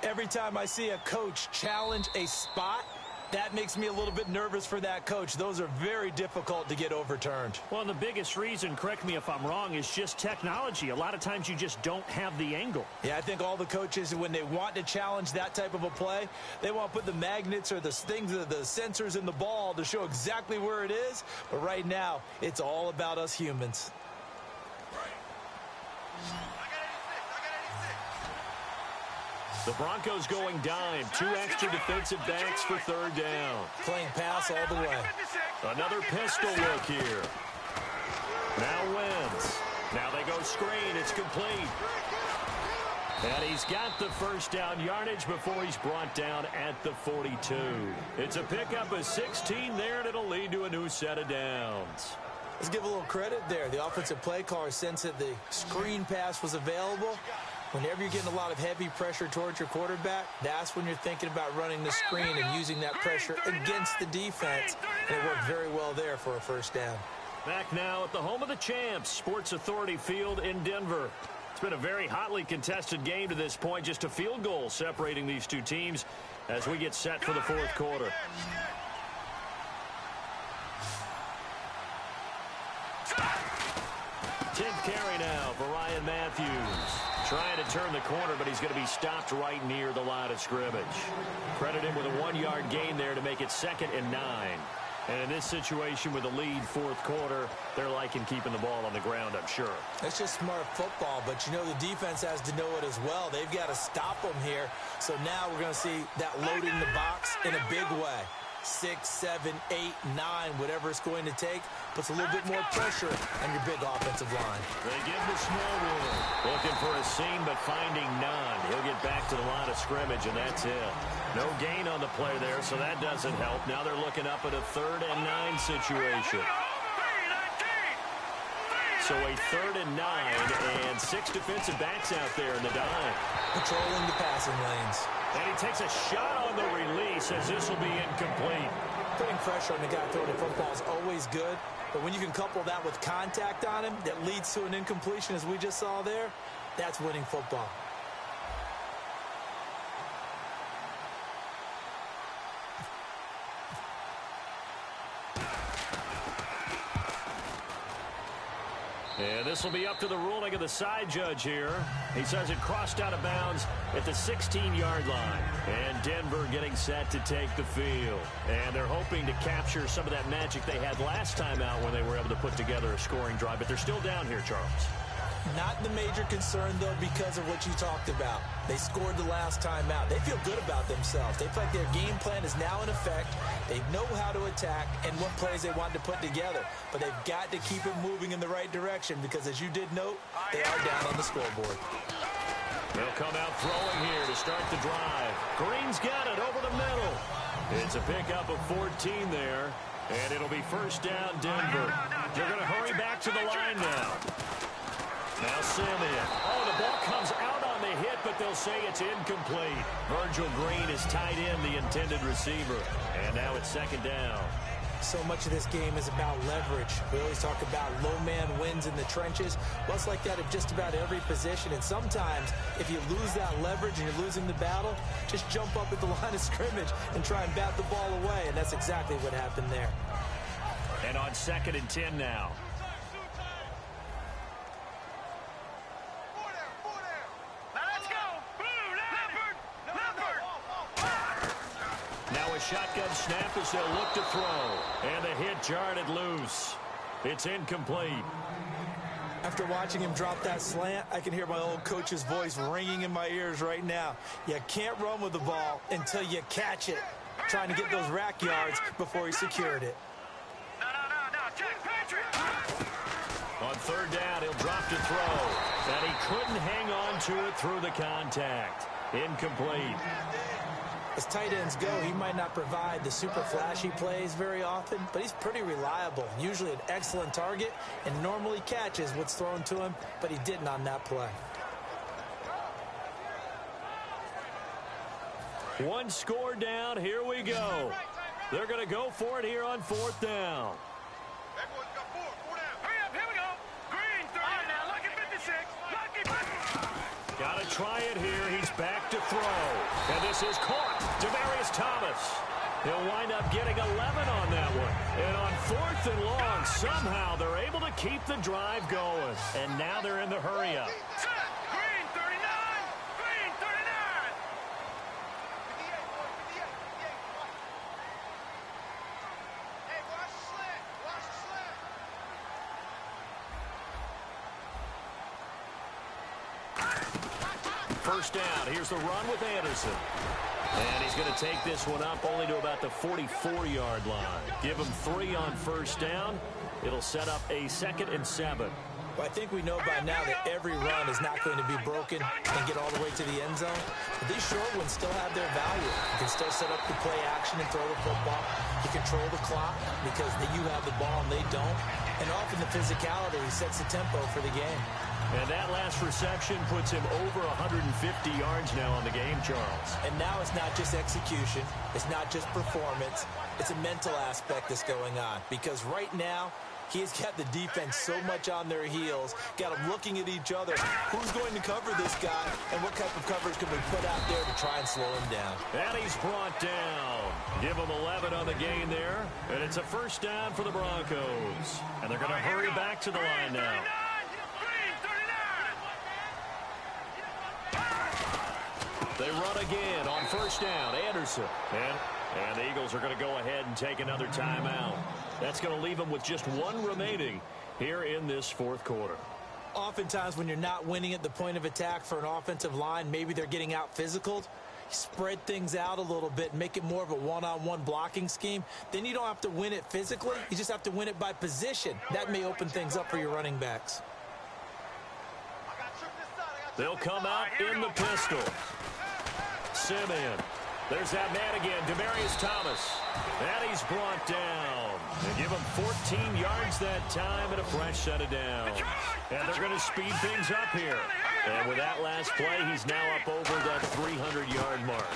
Every time I see a coach challenge a spot, that makes me a little bit nervous for that coach. Those are very difficult to get overturned. Well, the biggest reason, correct me if I'm wrong, is just technology. A lot of times you just don't have the angle. Yeah, I think all the coaches, when they want to challenge that type of a play, they want to put the magnets or the things, the sensors in the ball to show exactly where it is. But right now, it's all about us humans. The Broncos going dime. 2 extra defensive backs for 3rd down. Playing pass all the way. Another pistol look here. Now Wentz. Now they go screen. It's complete. And he's got the first down yardage before he's brought down at the 42. It's a pickup of 16 there, and it'll lead to a new set of downs. Let's give a little credit there. The offensive play caller sensed that the screen pass was available. Whenever you're getting a lot of heavy pressure towards your quarterback, that's when you're thinking about running the screen and using that pressure against the defense. And it worked very well there for a first down. Back now at the home of the champs, Sports Authority Field in Denver. It's been a very hotly contested game to this point. Just a field goal separating these two teams as we get set for the fourth quarter. Tenth carry now for Ryan Matthews. Trying to turn the corner, but he's going to be stopped right near the line of scrimmage. Credit him with a 1-yard gain there to make it 2nd and 9. And in this situation with a lead fourth quarter, they're liking keeping the ball on the ground, I'm sure. It's just smart football, but you know the defense has to know it as well. They've got to stop them here. So now we're going to see that loading the box in a big way. 6, 7, 8, 9, whatever it's going to take, puts a little bit more pressure on your big offensive line. They give the Smallwood. Looking for a seam, but finding none. He'll get back to the line of scrimmage, and that's it. No gain on the play there, so that doesn't help. Now they're looking up at a 3rd and 9 situation. So a 3rd and 9, and 6 defensive backs out there in the dime. Patrolling the passing lanes. And he takes a shot on the release as this will be incomplete. Putting pressure on the guy throwing the football is always good, but when you can couple that with contact on him that leads to an incompletion, as we just saw there, that's winning football. And this will be up to the ruling of the side judge here. He says it crossed out of bounds at the 16-yard line. And Denver getting set to take the field. And they're hoping to capture some of that magic they had last time out when they were able to put together a scoring drive. But they're still down here, Charles. Not the major concern, though, because of what you talked about. They scored the last time out. They feel good about themselves. They feel like their game plan is now in effect. They know how to attack and what plays they want to put together. But they've got to keep it moving in the right direction because, as you did note, they are down on the scoreboard. They'll come out throwing here to start the drive. Green's got it over the middle. It's a pickup of 14 there, and it'll be first down Denver. They're going to hurry back to the line now. Now Simeon. Oh, the ball comes out on the hit, but they'll say it's incomplete. Virgil Green is tied in, the intended receiver. And now it's 2nd down. So much of this game is about leverage. We always talk about low man wins in the trenches. Well, it's like that at just about every position. And sometimes, if you lose that leverage and you're losing the battle, just jump up at the line of scrimmage and try and bat the ball away. And that's exactly what happened there. And on 2nd and 10 now. Shotgun snap as they'll look to throw. And the hit jarred it loose. It's incomplete. After watching him drop that slant, I can hear my old coach's voice ringing in my ears right now. You can't run with the ball until you catch it. Trying to get those rack yards before he secured it. On 3rd down, he'll drop to throw. And he couldn't hang on to it through the contact. Incomplete. As tight ends go, he might not provide the super flashy plays very often, but he's pretty reliable. Usually an excellent target and normally catches what's thrown to him, but he didn't on that play. One score down. Here we go. They're going to go for it here on 4th down. Everyone's got 4 down. Hurry up, here we go. Green, 30 now. Lucky 56. Lucky 56. Got to try it here. He's back to throw. And this is caught. Demaryius Thomas. He'll wind up getting 11 on that one. And on 4th and long, somehow they're able to keep the drive going. And now they're in the hurry-up. Green, 39. Green, 39. 58, boy, 58. Hey, watch the slant. Watch the slant. First down. Here's the run with Anderson. And he's going to take this one up only to about the 44-yard line. Give him 3 on first down. It'll set up a 2nd and 7. Well, I think we know by now that every run is not going to be broken and get all the way to the end zone. But these short ones still have their value. You can still set up the play action and throw the football. You control the clock because you have the ball and they don't. And often the physicality sets the tempo for the game. And that last reception puts him over 150 yards now on the game, Charles. And now it's not just execution. It's not just performance. It's a mental aspect that's going on. Because right now, he's got the defense so much on their heels, got them looking at each other. Who's going to cover this guy, and what type of coverage can we put out there to try and slow him down? And he's brought down. Give him 11 on the gain there, and it's a first down for the Broncos. And they're going to hurry back to the line now. They run again on first down. Anderson. And the Eagles are going to go ahead and take another timeout. That's going to leave them with just one remaining here in this fourth quarter. Oftentimes when you're not winning at the point of attack for an offensive line, maybe they're getting out physical. Spread things out a little bit, make it more of a one-on-one blocking scheme. Then you don't have to win it physically. You just have to win it by position. That may open things up for your running backs. They'll come out in the pistol. Simeon. There's that man again, Demaryius Thomas. And he's brought down. They give him 14 yards that time and a fresh set of downs. And they're going to speed things up here. And with that last play, he's now up over that 300-yard mark.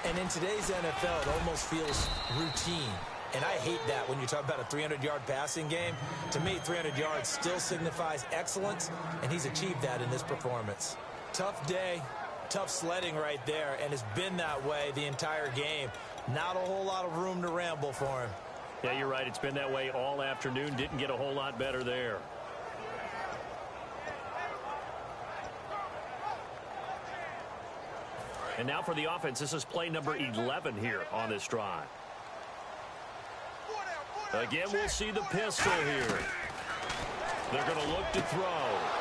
And in today's NFL, it almost feels routine. And I hate that when you talk about a 300-yard passing game. To me, 300 yards still signifies excellence, and he's achieved that in this performance. Tough day. Tough sledding right there, and it's been that way the entire game. Not a whole lot of room to ramble for him. Yeah, you're right. It's been that way all afternoon. Didn't get a whole lot better there. And now for the offense. This is play number 11 here on this drive. Again, we'll see the pistol here. They're going to look to throw.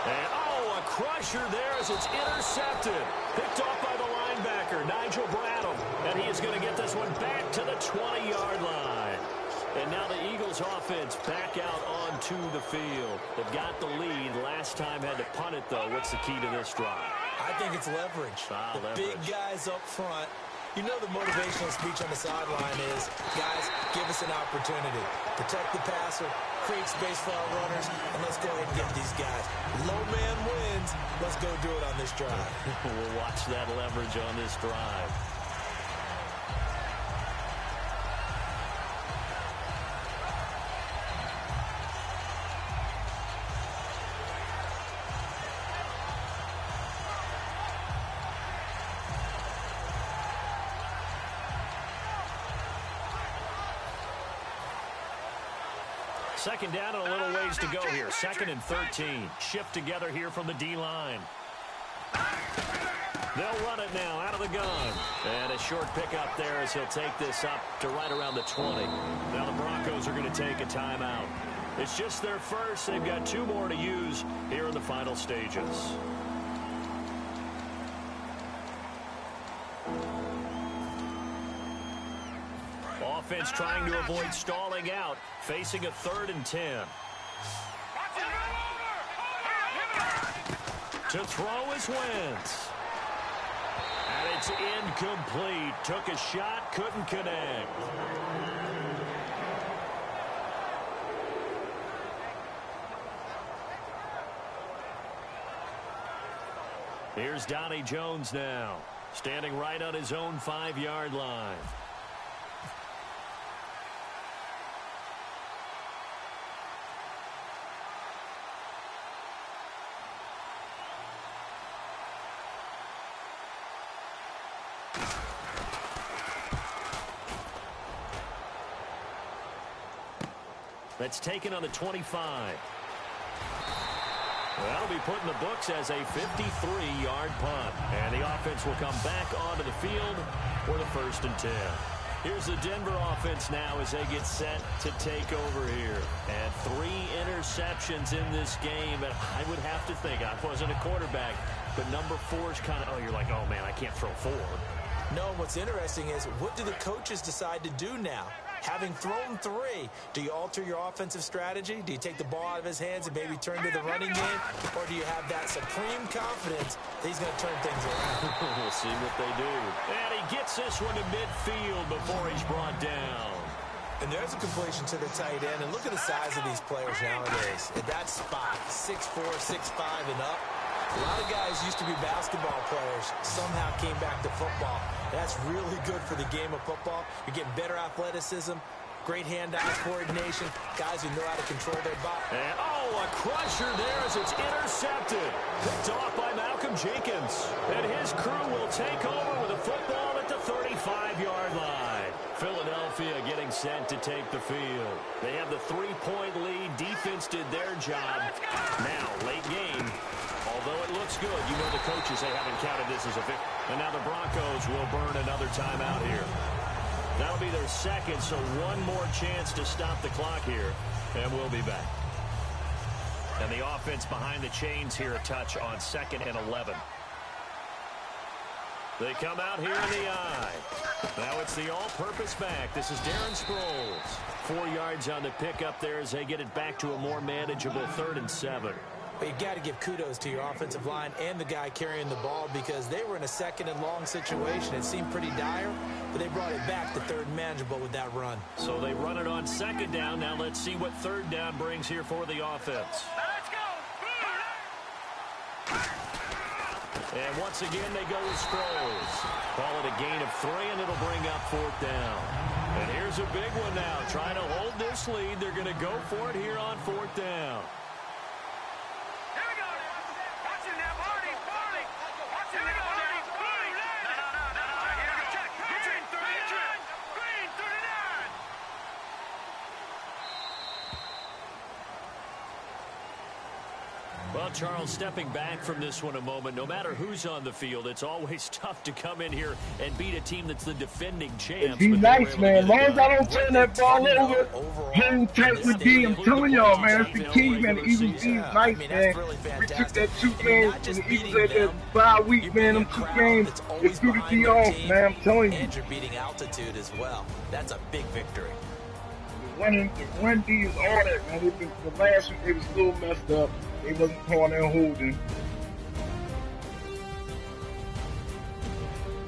And, a crusher there as it's intercepted. Picked off by the linebacker, Nigel Bradham. And he is going to get this one back to the 20-yard line. And now the Eagles offense back out onto the field. They've got the lead. Last time had to punt it, though. What's the key to this drive? I think it's leverage. The big guys up front. You know the motivational speech on the sideline is, guys, give us an opportunity. Protect the passer, create space for our runners, and let's go ahead and get these guys. Low man wins. Let's go do it on this drive. We'll watch that leverage on this drive. Second down and a little ways to go here. 2nd and 13. Shift together here from the D-line. They'll run it now out of the gun. And a short pickup there as he'll take this up to right around the 20. Now the Broncos are going to take a timeout. It's just their first. They've got 2 more to use here in the final stages. Offense trying to avoid stalling out, facing a 3rd and 10. To throw is Wentz. And it's incomplete. Took a shot, couldn't connect. Here's Donnie Jones now, standing right on his own 5-yard line. That's taken on the 25. That'll be put in the books as a 53-yard punt. And the offense will come back onto the field for the 1st and 10. Here's the Denver offense now as they get set to take over here. And 3 interceptions in this game. And I would have to think, I wasn't a quarterback, but number 4 is kind of, you're like, oh, man, I can't throw 4. No, what's interesting is, what do the coaches decide to do now? Having thrown 3, do you alter your offensive strategy? Do you take the ball out of his hands and maybe turn to the running game? Or do you have that supreme confidence that he's going to turn things around? We'll see what they do. And he gets this one to midfield before he's brought down. And there's a completion to the tight end. And look at the size of these players nowadays. At that spot, 6'4", 6'5", and up. A lot of guys used to be basketball players, somehow came back to football. That's really good for the game of football. You're getting better athleticism, great hand-eye coordination, guys who know how to control their body. And, a crusher there as it's intercepted. Picked off by Malcolm Jenkins. And his crew will take over with a football at the 35-yard line. Philadelphia getting set to take the field. They have the 3-point lead. Defense did their job. Now, late game. Although it looks good, you know the coaches, they haven't counted this as a victory. And now the Broncos will burn another timeout here. That'll be their second, so one more chance to stop the clock here. And we'll be back. And the offense behind the chains here, a touch on 2nd and 11. They come out here in the eye. Now it's the all-purpose back. This is Darren Sproles. 4 yards on the pickup there as they get it back to a more manageable 3rd and 7. But you got to give kudos to your offensive line and the guy carrying the ball because they were in a 2nd and long situation. It seemed pretty dire, but they brought it back to 3rd and manageable with that run. So they run it on 2nd down. Now let's see what 3rd down brings here for the offense. Let's go. And once again, they go with Sproles. Call it a gain of 3, and it'll bring up 4th down. And here's a big one now. Trying to hold this lead. They're going to go for it here on 4th down. Here we go. Watch it now, Barney. Watch it now, Barney. No. Here we go. Check. Green 39. Green 39. Well, Charles, stepping back from this one a moment, no matter who's on the field, it's always tough to come in here and beat a team that's the defending champs. Be nice, man. As long as I don't turn that ball over, hold tight with D. I'm telling y'all, man, that's the key, man. The Eagles D is nice, man. We took that 2 games, and the Eagles had that bye week, man. Them 2 games, they threw the D off, man. I'm telling you. And you're beating altitude as well. That's a big victory. The run D is all that, man. The last week, they was a little messed up. They wasn't calling and holding.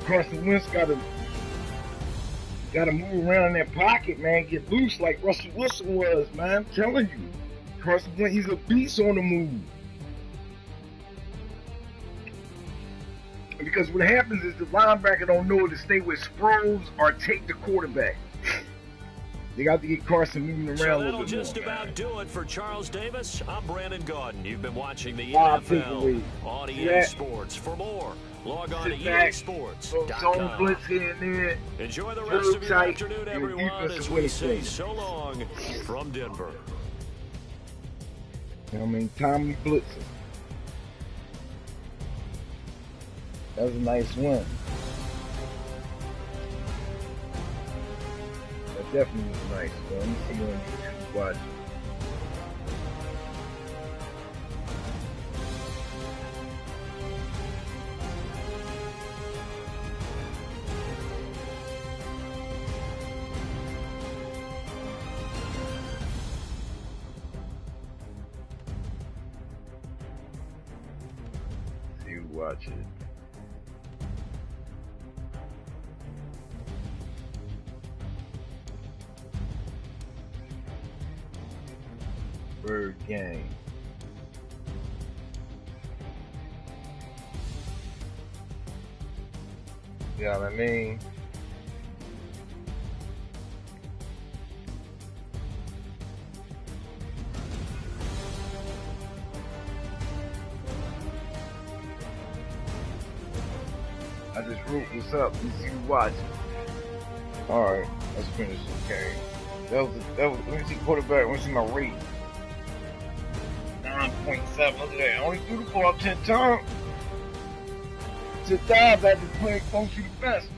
Carson Wentz gotta move around in that pocket, man. Get loose like Russell Wilson was, man. I'm telling you. Carson Wentz, he's a beast on the move. Because what happens is the linebacker don't know to stay with Sproles or take the quarterback. They got to get Carson moving around a little bit more. So that'll just about do it for Charles Davis. I'm Brandon Gaudin. You've been watching the Wow, NFL on EA Sports. For more, log on to EASports.com. Blitz here and there. Enjoy the rest of your afternoon, everyone, as we say so long from Denver. I mean, Tommy blitzing. That was a nice win. That definitely was nice. So let me see on YouTube. Watch. See you watch it. Bird Gang. You know what I mean? I just wrote this up. You see, watch it. Alright, let's finish this game. That was, let me see quarterback, let me see my rate. 9.7, look at that. I only threw the ball 10 times. 10 times I had to play it close to the best.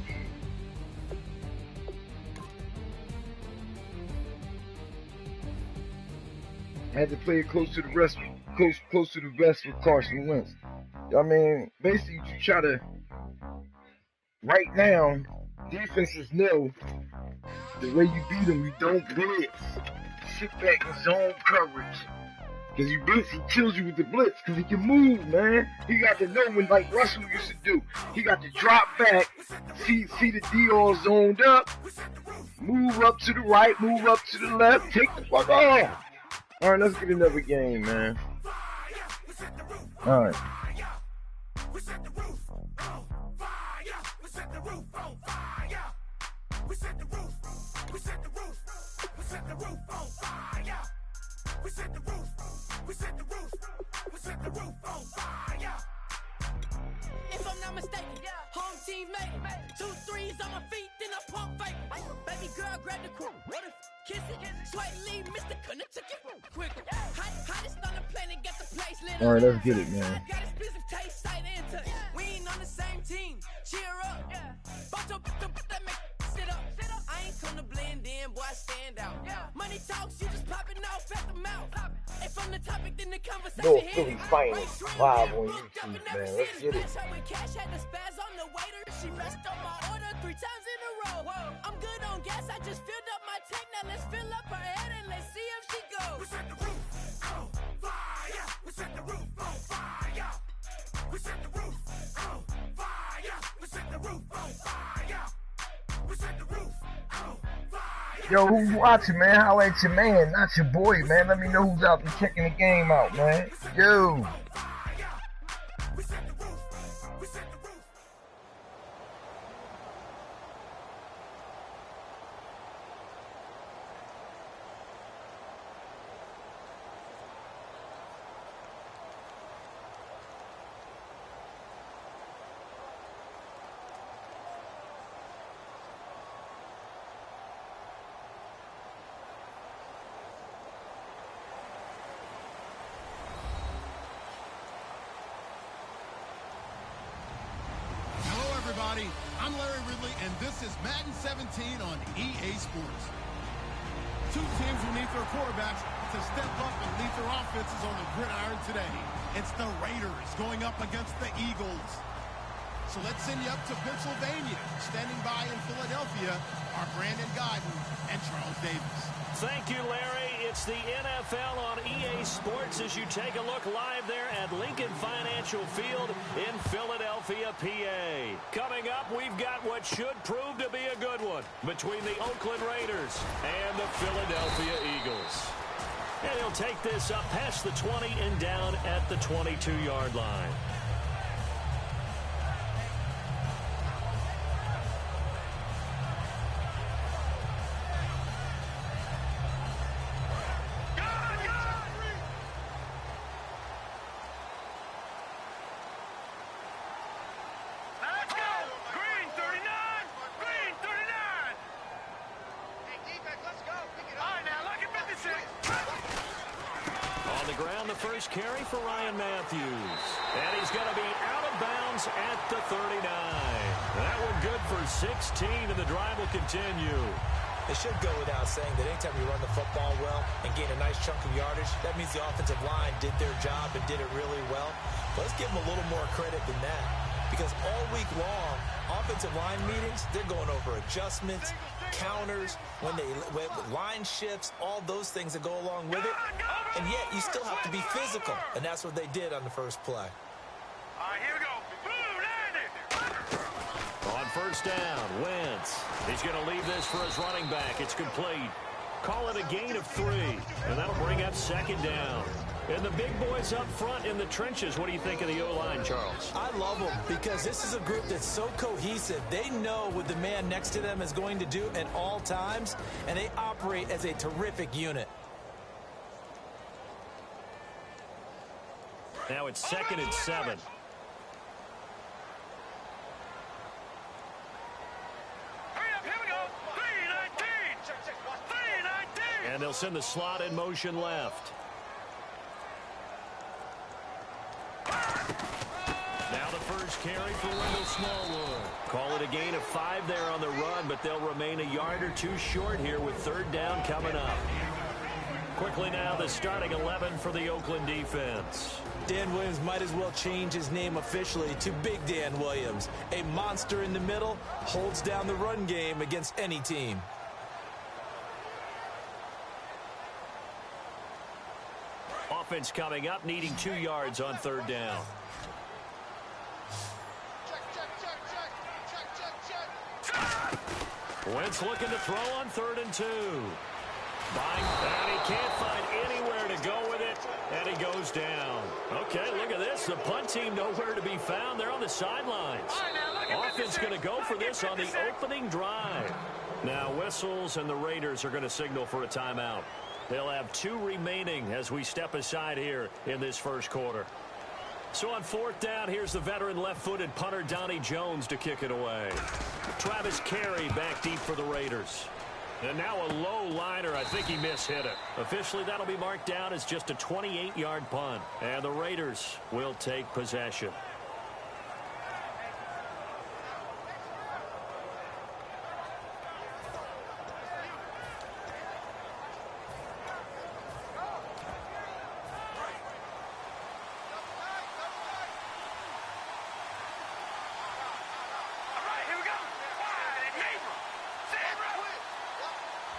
I had to play it close to the rest, close to the vest with Carson Wentz. I mean, basically you try to right now, defenses know the way you beat them, you don't blitz. Sit back in zone coverage. Because you blitz, he kills you with the blitz. Because he can move, man. He got to know when, like Russell used to do. He got to drop back, see the D all zoned up, move up to the right, move up to the left, take the fuck off. All right, let's get another game, man. All right. If I'm not mistaken, home team made it. 2 threes on my feet, then I pump fake. Baby girl, grab the quote. What if kiss it? Sweat leave, Mr. Couldn't took it quicker. Hottest on the planet, get the place lit up. All right, let's get it, man. Got expensive taste, sight and touch. We ain't on the same team. Cheer up. Bought your that make sit up. I ain't come to blend in, boy, I stand out. Money talks, you just popping off at the mouth. If I'm the topic, then the conversation No Philly Finals live on YouTube, man. Let's get it. Cash had the spaz on the waiter. She messed up my order 3 times in a row. I'm good on gas, I just filled up my tank. Now let's fill up her head and let's see if she goes. We set the roof on fire. We set the roof on fire. We set the roof on fire. We set the roof on fire. We set the roof on fire. Yo, who's watching, man? Holla at your man, not your boy, man. Let me know who's out there checking the game out, man. Yo. Everybody, I'm Larry Ridley, and this is Madden 17 on EA Sports. 2 teams who need their quarterbacks to step up and lead their offenses on the gridiron today. It's the Raiders going up against the Eagles. So let's send you up to Pennsylvania. Standing by in Philadelphia are Brandon Godden and Charles Davis. Thank you, Larry. It's the NFL on EA Sports as you take a look live there at Lincoln Financial Field in Philadelphia, PA. Coming up, we've got what should prove to be a good one between the Oakland Raiders and the Philadelphia Eagles. And he'll take this up past the 20 and down at the 22-yard line. First carry for Ryan Matthews. And he's going to be out of bounds at the 39. That one good for 16, and the drive will continue. It should go without saying that anytime you run the football well and gain a nice chunk of yardage, that means the offensive line did their job and did it really well. But let's give them a little more credit than that. Because all week long, offensive line meetings, they're going over adjustments, counters, when line shifts, all those things that go along with it. And yet, you still have to be physical. And that's what they did on the first play. All right, here we go. Boom, landed. On first down, Wentz. He's going to leave this for his running back. It's complete. Call it a gain of 3. And that'll bring up second down. And the big boys up front in the trenches. What do you think of the O-line, Charles? I love them because this is a group that's so cohesive. They know what the man next to them is going to do at all times, and they operate as a terrific unit. Now it's 2nd and 7. And they'll send the slot in motion left. Now the first carry for Wendell Smallwood. Call it a gain of 5 there on the run, but they'll remain a yard or 2 short here with third down coming up. Quickly now, the starting 11 for the Oakland defense. Dan Williams might as well change his name officially to Big Dan Williams. A monster in the middle, holds down the run game against any team. Offense coming up, needing 2 yards on third down. Wentz looking to throw on 3rd and 2. And he can't find anywhere to go with it, and he goes down. Okay, look at this. The punt team nowhere to be found. They're on the sidelines. Offense going to go for this on the opening drive. Now whistles, and the Raiders are going to signal for a timeout. They'll have 2 remaining as we step aside here in this first quarter. So on 4th down, here's the veteran left-footed punter Donnie Jones to kick it away. Travis Carey back deep for the Raiders. And now a low liner. I think he mishit it. Officially, that'll be marked down as just a 28-yard punt. And the Raiders will take possession.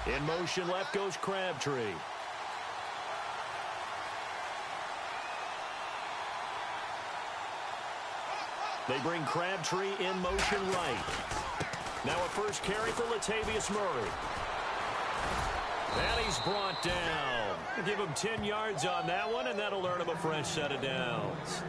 In motion, left goes Crabtree. They bring Crabtree in motion right. Now a first carry for Latavius Murray. And he's brought down. Give him 10 yards on that one, and that'll earn him a fresh set of downs.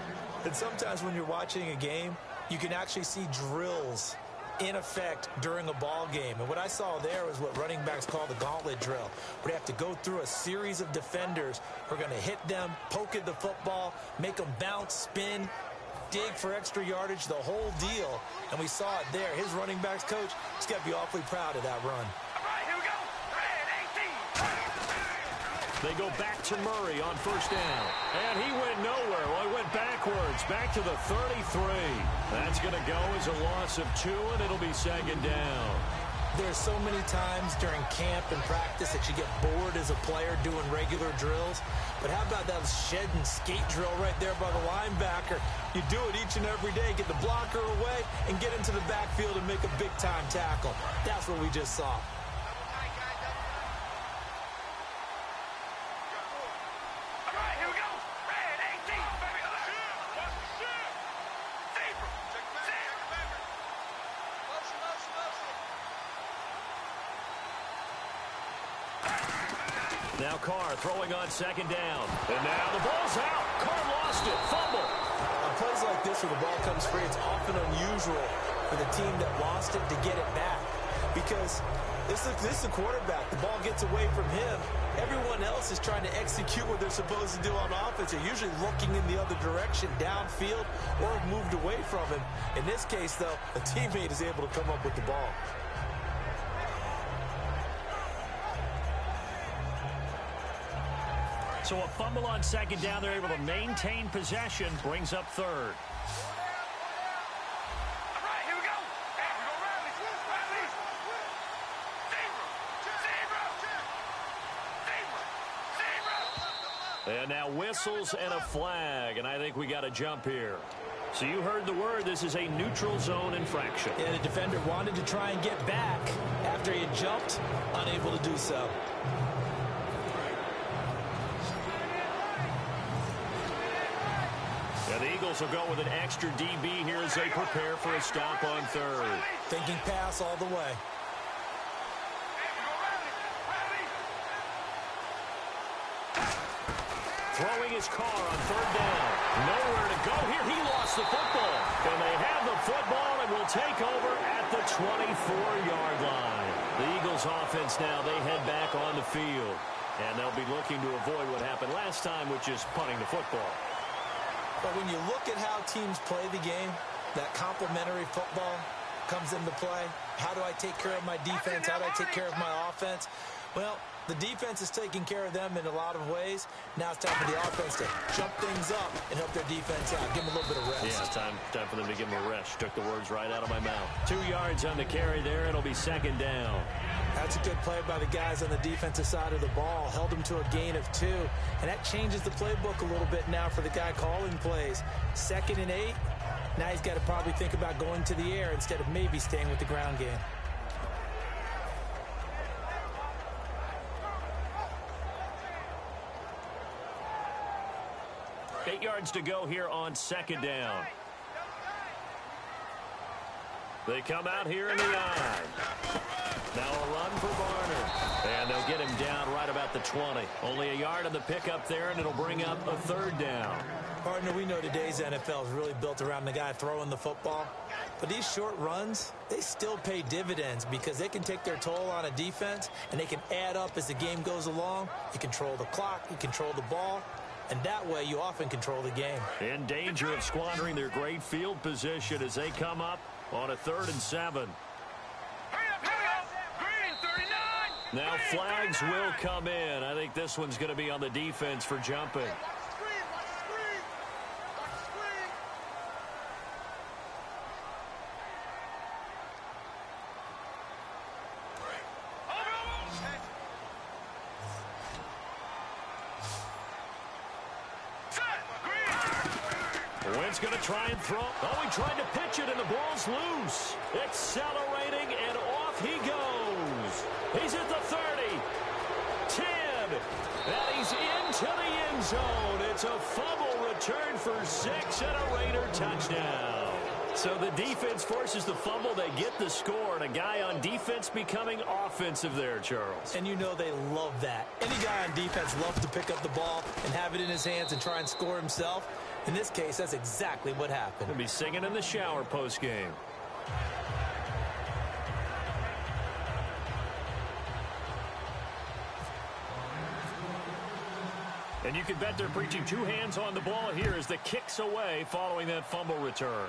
And sometimes when you're watching a game, you can actually see drills in effect during a ball game. And what I saw there was what running backs call the gauntlet drill, where they have to go through a series of defenders who are going to hit them, poke at the football, make them bounce, spin, dig for extra yardage, the whole deal. And we saw it there. His running backs coach has got to be awfully proud of that run. They go back to Murray on first down. And he went nowhere. Well, he went backwards, back to the 33. That's going to go as a loss of 2, and it'll be 2nd down. There's so many times during camp and practice that you get bored as a player doing regular drills. But how about that shed and skate drill right there by the linebacker? You do it each and every day. Get the blocker away and get into the backfield and make a big-time tackle. That's what we just saw. Now Carr throwing on 2nd down. And now the ball's out. Carr lost it. Fumble. On plays like this where the ball comes free, it's often unusual for the team that lost it to get it back. Because this is the quarterback. The ball gets away from him. Everyone else is trying to execute what they're supposed to do on offense. They're usually looking in the other direction, downfield, or moved away from him. In this case, though, a teammate is able to come up with the ball. So a fumble on 2nd down. They're able to maintain possession. Brings up 3rd. And now whistles and a flag. And I think we got a jump here. So you heard the word. This is a neutral zone infraction. Yeah, the defender wanted to try and get back after he had jumped, unable to do so. And the Eagles will go with an extra DB here as they prepare for a stop on 3rd. Thinking pass all the way. Throwing his Carr on 3rd down. Nowhere to go here. He lost the football. And they have the football and will take over at the 24-yard line. The Eagles offense now, they head back on the field. And they'll be looking to avoid what happened last time, which is punting the football. But when you look at how teams play the game, that complementary football comes into play. How do I take care of my defense? How do I take care of my offense? Well, The defense is taking care of them in a lot of ways. Now it's time for the offense to jump things up and help their defense out. Give them a little bit of rest. Yeah, time for them to give them a rest. Took the words right out of my mouth. 2 yards on the carry there. It'll be second down. That's a good play by the guys on the defensive side of the ball. Held them to a gain of 2. And that changes the playbook a little bit now for the guy calling plays. 2nd and 8. Now he's got to probably think about going to the air instead of maybe staying with the ground game. Eight yards to go here on second down. They come out here in the eye. Now a run for Barner. And they'll get him down right about the 20. Only a yard on the pickup there, and it'll bring up a third down. Partner, we know today's NFL is really built around the guy throwing the football. But these short runs, they still pay dividends because they can take their toll on a defense, and they can add up as the game goes along. You control the clock, you control the ball. And that way, you often control the game. In danger of squandering their great field position as they come up on a 3rd and 7. Now flags will come in. I think this one's going to be on the defense for jumping. Wentz going to try and throw. Oh, he tried to pitch it, and the ball's loose. Accelerating, and off he goes. He's at the 30, 10, and he's into the end zone. It's a fumble return for 6 and a Raider touchdown. So the defense forces the fumble. They get the score, and a guy on defense becoming offensive there, Charles. And you know they love that. Any guy on defense loves to pick up the ball and have it in his hands and try and score himself. In this case, that's exactly what happened. He'll be singing in the shower post-game. And you can bet they're preaching 2 hands on the ball here as the kick's away following that fumble return.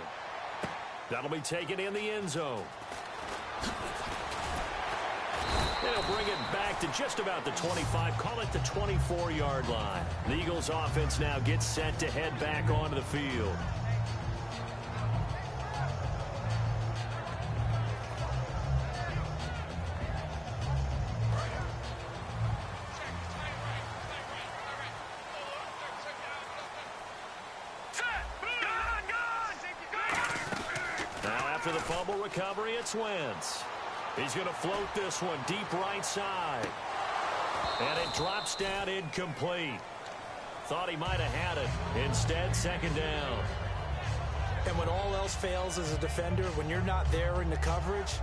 That'll be taken in the end zone. They'll bring it back to just about the 25, call it the 24-yard line. The Eagles offense now gets set to head back onto the field. Now after the fumble recovery, it's Wentz. He's going to float this one deep right side. And it drops down incomplete. Thought he might have had it. Instead, second down. And when all else fails as a defender, when you're not there in the coverage,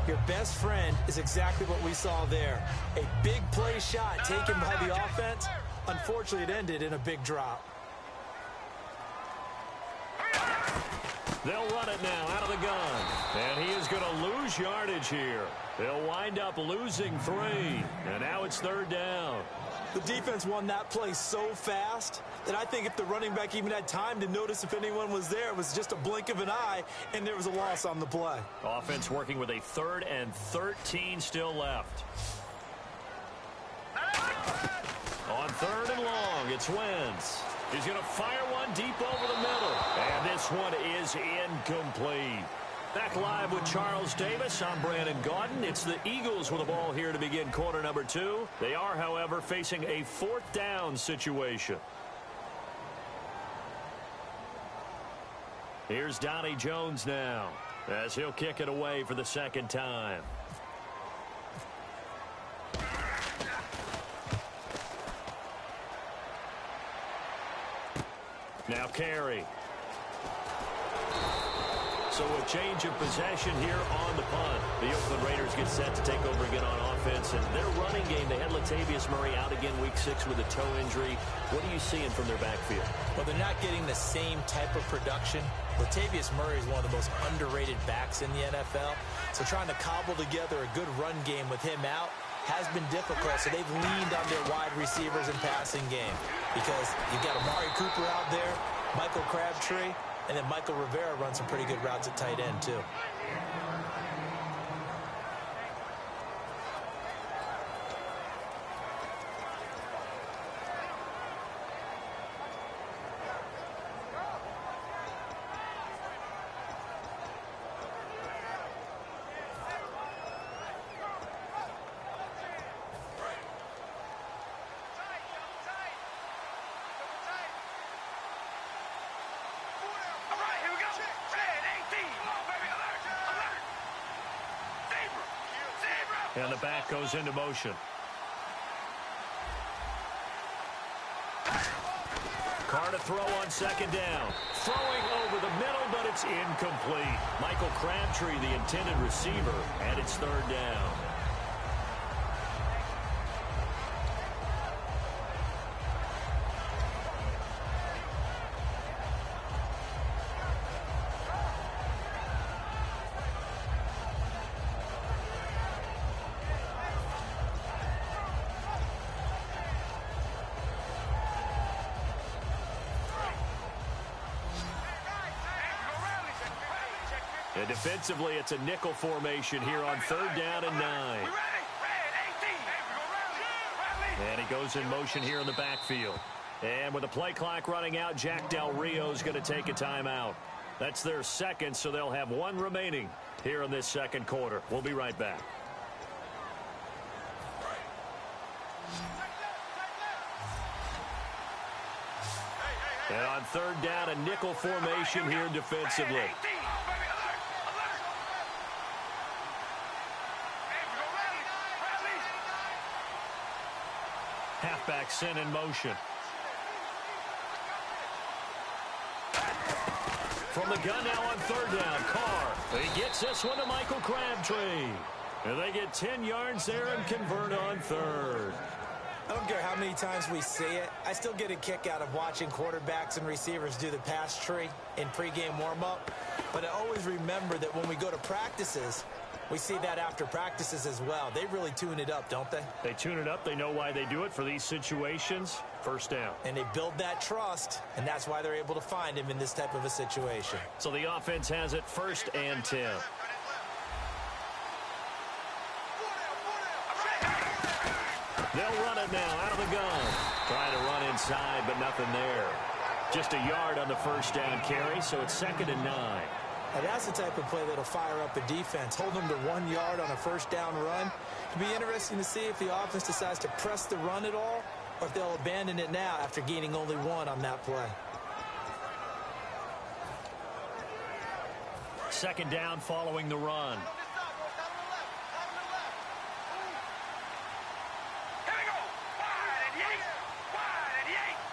your best friend is exactly what we saw there. A big play shot taken by the offense. Unfortunately, it ended in a big drop. They'll run it now out of the gun. And he is going to lose yardage here. They'll wind up losing 3. And now it's third down. The defense won that play so fast that I think if the running back even had time to notice if anyone was there, it was just a blink of an eye, and there was a loss on the play. Offense working with a 3rd and 13 still left. On 3rd and long, it's Wentz. He's going to fire one deep over the middle. And this one is incomplete. Back live with Charles Davis. I'm Brandon Gaudin. It's the Eagles with the ball here to begin quarter number 2. They are, however, facing a 4th down situation. Here's Donnie Jones now as he'll kick it away for the 2nd time. Now Carey. So a change of possession here on the punt. The Oakland Raiders get set to take over again on offense. And their running game, they had Latavius Murray out again week 6 with a toe injury. What are you seeing from their backfield? Well, they're not getting the same type of production. Latavius Murray is one of the most underrated backs in the NFL. So trying to cobble together a good run game with him out has been difficult. So they've leaned on their wide receivers and passing game. Because you've got Amari Cooper out there, Michael Crabtree, and then Michael Rivera runs some pretty good routes at tight end, too. And the back goes into motion. Carr to throw on second down. Throwing over the middle, but it's incomplete. Michael Crabtree, the intended receiver, and it's third down. And defensively, it's a nickel formation here on third down and 9. And he goes in motion here in the backfield. And with the play clock running out, Jack Del Rio's going to take a timeout. That's their second, so they'll have one remaining here in this second quarter. We'll be right back. And on third down, a nickel formation here defensively. Halfback sent in motion. From the gun now on third down, Carr. He gets this one to Michael Crabtree. And they get 10 yards there and convert on third. I don't care how many times we see it. I still get a kick out of watching quarterbacks and receivers do the pass tree in pregame warm-up. But I always remember that when we go to practices, we see that after practices as well. They really tune it up, don't they? They tune it up. They know why they do it for these situations. First down. And they build that trust, and that's why they're able to find him in this type of a situation. So the offense has it first and 10. They'll run it now out of the gun. Trying to run inside, but nothing there. Just a yard on the first down carry, so it's second and 9. And that's the type of play that'll fire up a defense. Hold them to 1 yard on a first down run. It'll be interesting to see if the offense decides to press the run at all, or if they'll abandon it now after gaining only 1 on that play. Second down following the run.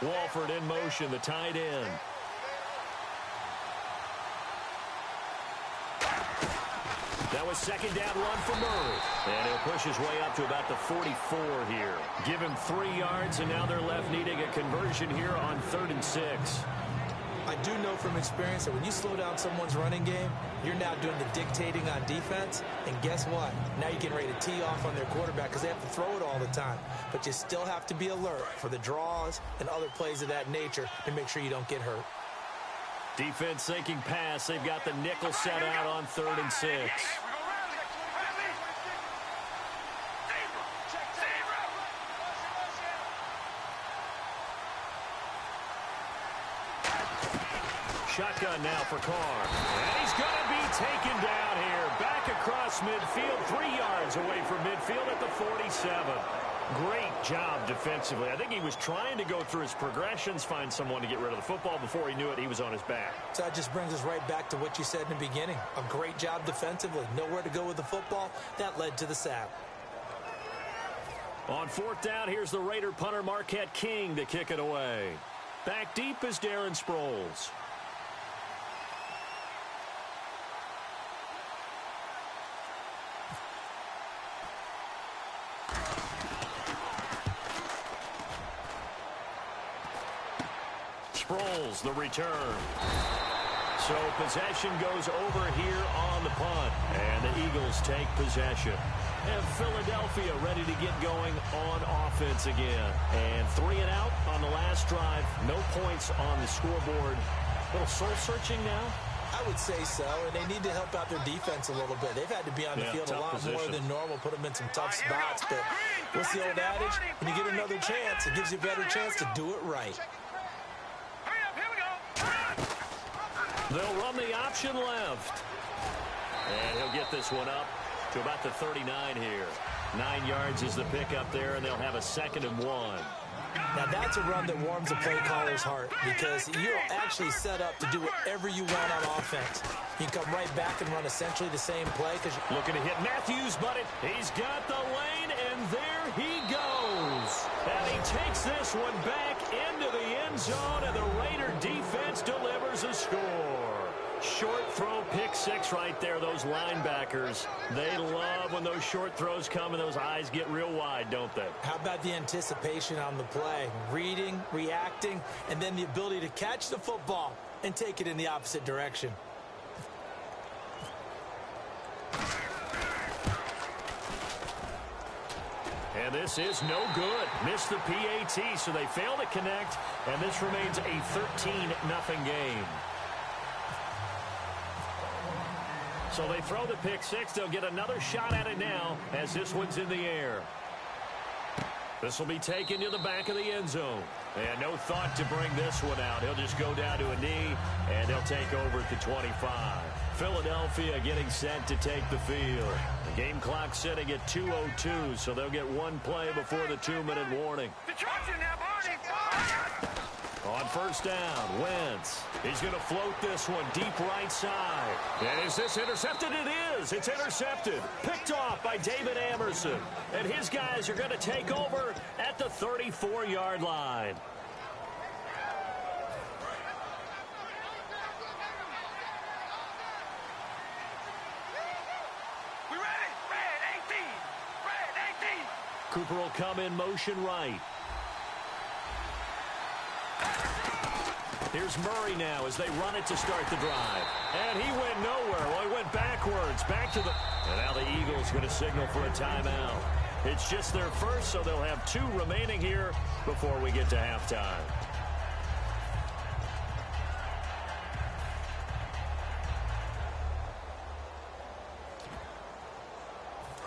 Walford in motion, the tight end. That was second down run for Murray. And he'll push his way up to about the 44 here. Give him 3 yards, and now they're left needing a conversion here on 3rd and 6. I do know from experience that when you slow down someone's running game, you're now doing the dictating on defense. And guess what? Now you're getting ready to tee off on their quarterback because they have to throw it all the time. But you still have to be alert for the draws and other plays of that nature to make sure you don't get hurt. Defense thinking pass. They've got the nickel set out on 3rd and 6. Shotgun now for Carr. And he's going to be taken down here. Back across midfield, 3 yards away from midfield at the 47. Great job defensively. I think he was trying to go through his progressions, find someone to get rid of the football. Before he knew it, he was on his back. So that just brings us right back to what you said in the beginning. A great job defensively. Nowhere to go with the football. That led to the sack. On 4th down, here's the Raider punter Marquette King to kick it away. Back deep is Darren Sproles. Sproles, the return. So possession goes over here on the punt. And the Eagles take possession. And Philadelphia ready to get going on offense again. And 3 and out on the last drive. No points on the scoreboard. A little soul-searching now? I would say so, and they need to help out their defense a little bit. They've had to be on the field a lot more than normal, put them in some tough spots. But what's the old adage? When you get another chance, it gives you a better chance to do it right. They'll run the option left. And he'll get this one up to about the 39 here. 9 yards is the pickup there, and they'll have a 2nd and 1. Now, that's a run that warms a play caller's heart because you're actually set up to do whatever you want on offense. You come right back and run essentially the same play. Looking to hit Matthews, but he's got the lane, and there he goes. And he takes this one back into the end zone, and the Raider defense delivers a score. Short throw, pick six right there. Those linebackers, they love when those short throws come and those eyes get real wide, don't they? How about the anticipation on the play? Reading, reacting, and then the ability to catch the football and take it in the opposite direction. And this is no good. Missed the PAT, so they fail to connect, and this remains a 13-0 game. So they throw the pick six. They'll get another shot at it now as this one's in the air. This will be taken to the back of the end zone. And no thought to bring this one out. He'll just go down to a knee, and they'll take over at the 25. Philadelphia getting set to take the field. The game clock sitting at 2:02, so they'll get one play before the 2-minute warning. On first down, Wentz. He's going to float this one deep right side. And is this intercepted? It is. It's intercepted. Picked off by David Amerson. And his guys are going to take over at the 34-yard line. We ready? Red 18. Red 18. Cooper will come in motion right. Here's Murray now as they run it to start the drive. And he went nowhere. Well, he went backwards. Back to the... And now the Eagles going to signal for a timeout. It's just their first, so they'll have 2 remaining here before we get to halftime.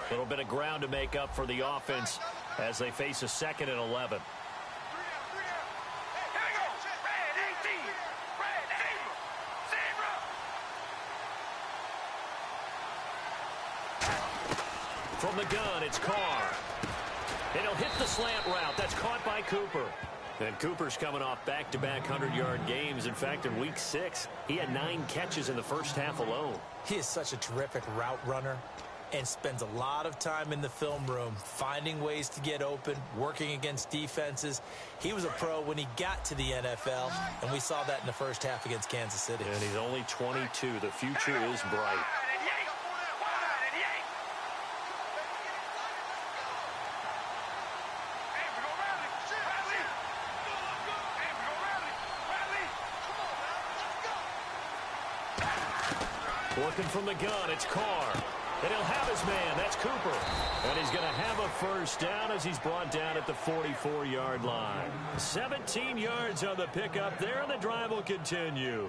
A little bit of ground to make up for the offense as they face a 2nd and 11. From the gun, it's Carr. And he'll hit the slant route. That's caught by Cooper. And Cooper's coming off back-to-back 100-yard games. In fact, in Week 6, he had 9 catches in the first half alone. He is such a terrific route runner and spends a lot of time in the film room finding ways to get open, working against defenses. He was a pro when he got to the NFL, and we saw that in the first half against Kansas City. And he's only 22. The future is bright. Working from the gun, it's Carr. And he'll have his man. That's Cooper. And he's going to have a first down as he's brought down at the 44-yard line. 17 yards on the pickup there, and the drive will continue.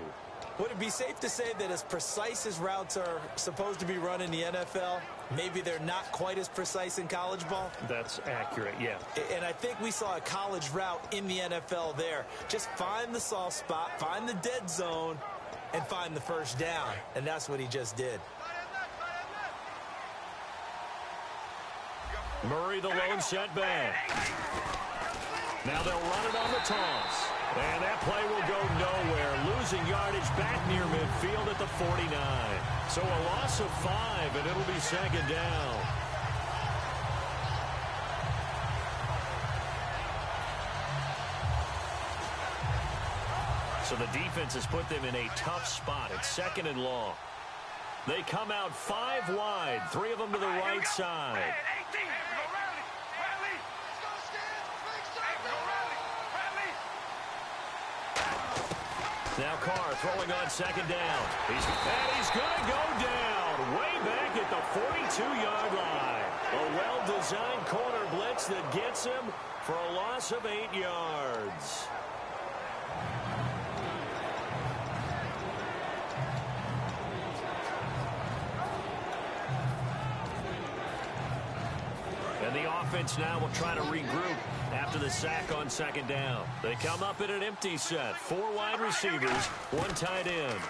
Would it be safe to say that as precise as routes are supposed to be run in the NFL, maybe they're not quite as precise in college ball? That's accurate, yeah. And I think we saw a college route in the NFL there. Just find the soft spot, find the dead zone, and find the first down. And that's what he just did. Murray, the lone setback. Now they'll run it on the toss. And that play will go nowhere. Losing yardage back near midfield at the 49. So a loss of 5, and it'll be 2nd down. So the defense has put them in a tough spot. It's 2nd and long. They come out 5 wide, 3 of them to the right side. Now Carr throwing on 2nd down. He's going to go down way back at the 42-yard line. A well-designed corner blitz that gets him for a loss of 8 yards. And the offense now will try to regroup after the sack on 2nd down. They come up in an empty set. 4 wide receivers, 1 tight end.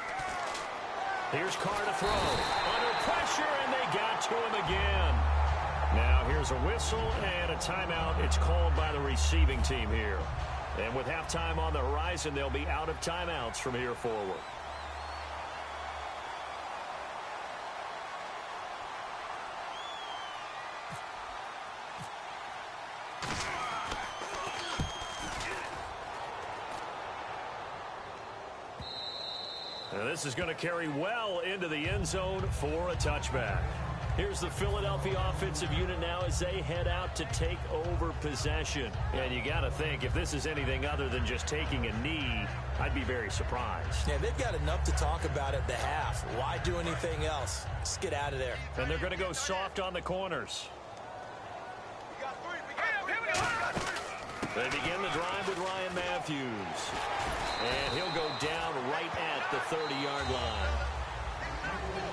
Here's Carr to throw. Under pressure, and they got to him again. Now here's a whistle and a timeout. It's called by the receiving team here. And with halftime on the horizon, they'll be out of timeouts from here forward. And this is going to carry well into the end zone for a touchback. Here's the Philadelphia offensive unit now as they head out to take over possession. And you got to think, if this is anything other than just taking a knee, I'd be very surprised. Yeah, they've got enough to talk about at the half. Why do anything else? Just get out of there. And they're going to go soft on the corners. They begin the drive with Ryan Matthews. And he'll go down right at the 30-yard line.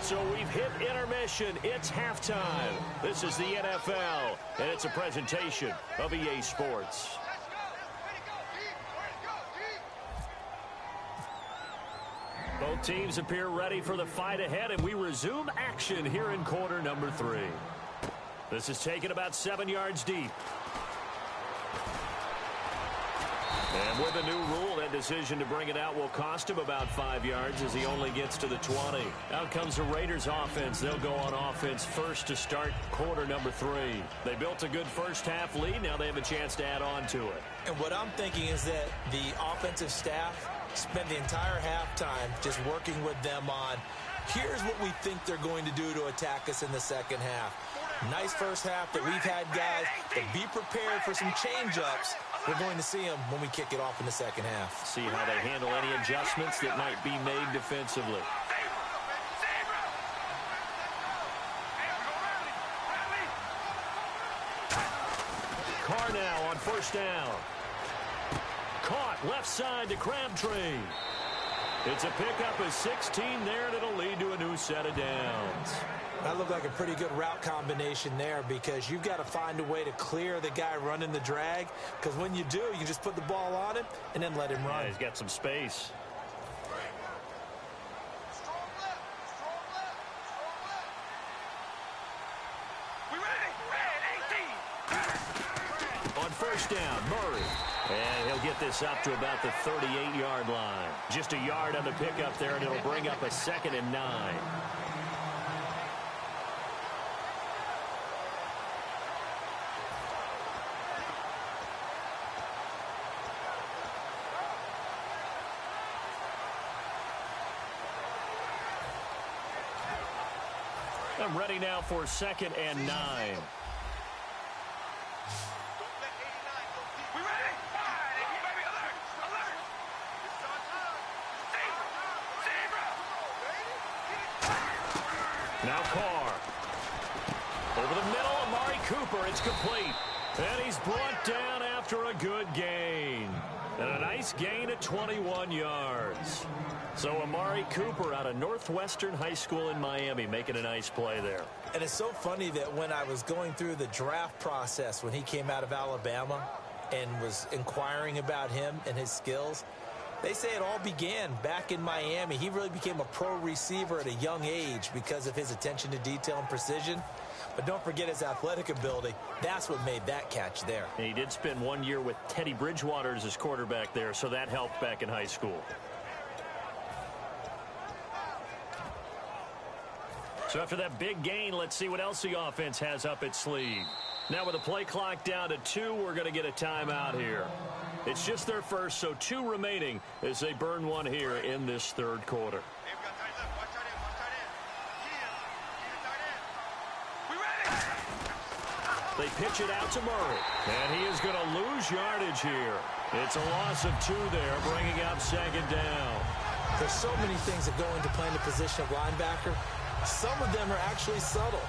So we've hit intermission. It's halftime. This is the NFL, and it's a presentation of EA Sports. Both teams appear ready for the fight ahead, and we resume action here in quarter number 3. This is taken about 7 yards deep. And with a new rule, that decision to bring it out will cost him about 5 yards as he only gets to the 20. Out comes the Raiders offense. They'll go on offense first to start quarter number 3. They built a good first half lead. Now they have a chance to add on to it. And what I'm thinking is that the offensive staff spent the entire halftime just working with them on, here's what we think they're going to do to attack us in the second half. Nice first half that we've had, guys, but be prepared for some change-ups. We're going to see them when we kick it off in the second half. See how they handle any adjustments that might be made defensively. Carr now on first down. Caught left side to Crabtree. It's a pickup of 16 there, and it'll lead to a new set of downs. That looked like a pretty good route combination there because you've got to find a way to clear the guy running the drag, because when you do, you just put the ball on him and then let him run. Yeah, he's got some space. On first down, Murray. And he'll get this up to about the 38-yard line. Just a yard on the pickup there, and it'll bring up a 2nd and 9. I'm ready now for 2nd and 9. Now Carr. Over the middle, Amari Cooper. It's complete. And he's brought down after a good gain. And a nice gain at 21 yards. So Amari Cooper out of Northwestern High School in Miami making a nice play there. And it's so funny that when I was going through the draft process when he came out of Alabama and was inquiring about him and his skills, they say it all began back in Miami. He really became a pro receiver at a young age because of his attention to detail and precision. But don't forget his athletic ability. That's what made that catch there. And he did spend 1 year with Teddy Bridgewater as his quarterback there, so that helped back in high school. So after that big gain, let's see what else the offense has up its sleeve. Now with the play clock down to 2, we're going to get a timeout here. It's just their first, so 2 remaining as they burn one here in this third quarter. They pitch it out to Murray, and he is going to lose yardage here. It's a loss of 2 there, bringing up 2nd down. There's so many things that go into playing the position of linebacker. Some of them are actually subtle.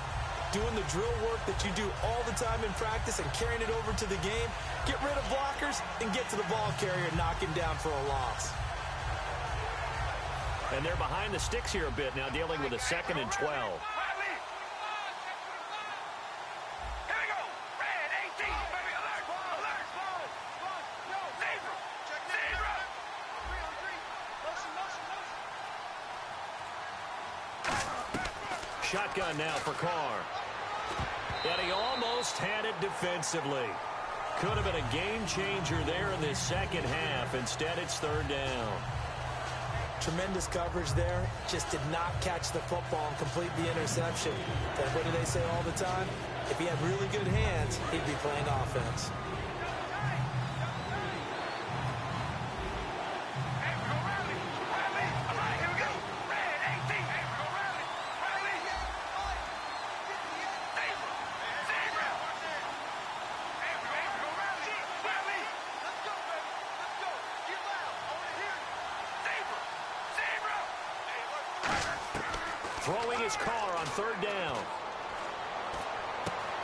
Doing the drill work that you do all the time in practice and carrying it over to the game. Get rid of blockers and get to the ball carrier and knock him down for a loss. And they're behind the sticks here a bit now, dealing with a 2nd and 12. Shotgun now for Carr. And he almost had it defensively. Could have been a game changer there in this second half. Instead, it's third down. Tremendous coverage there. Just did not catch the football and complete the interception. But what do they say all the time? If he had really good hands, he'd be playing offense. Throwing his car on third down.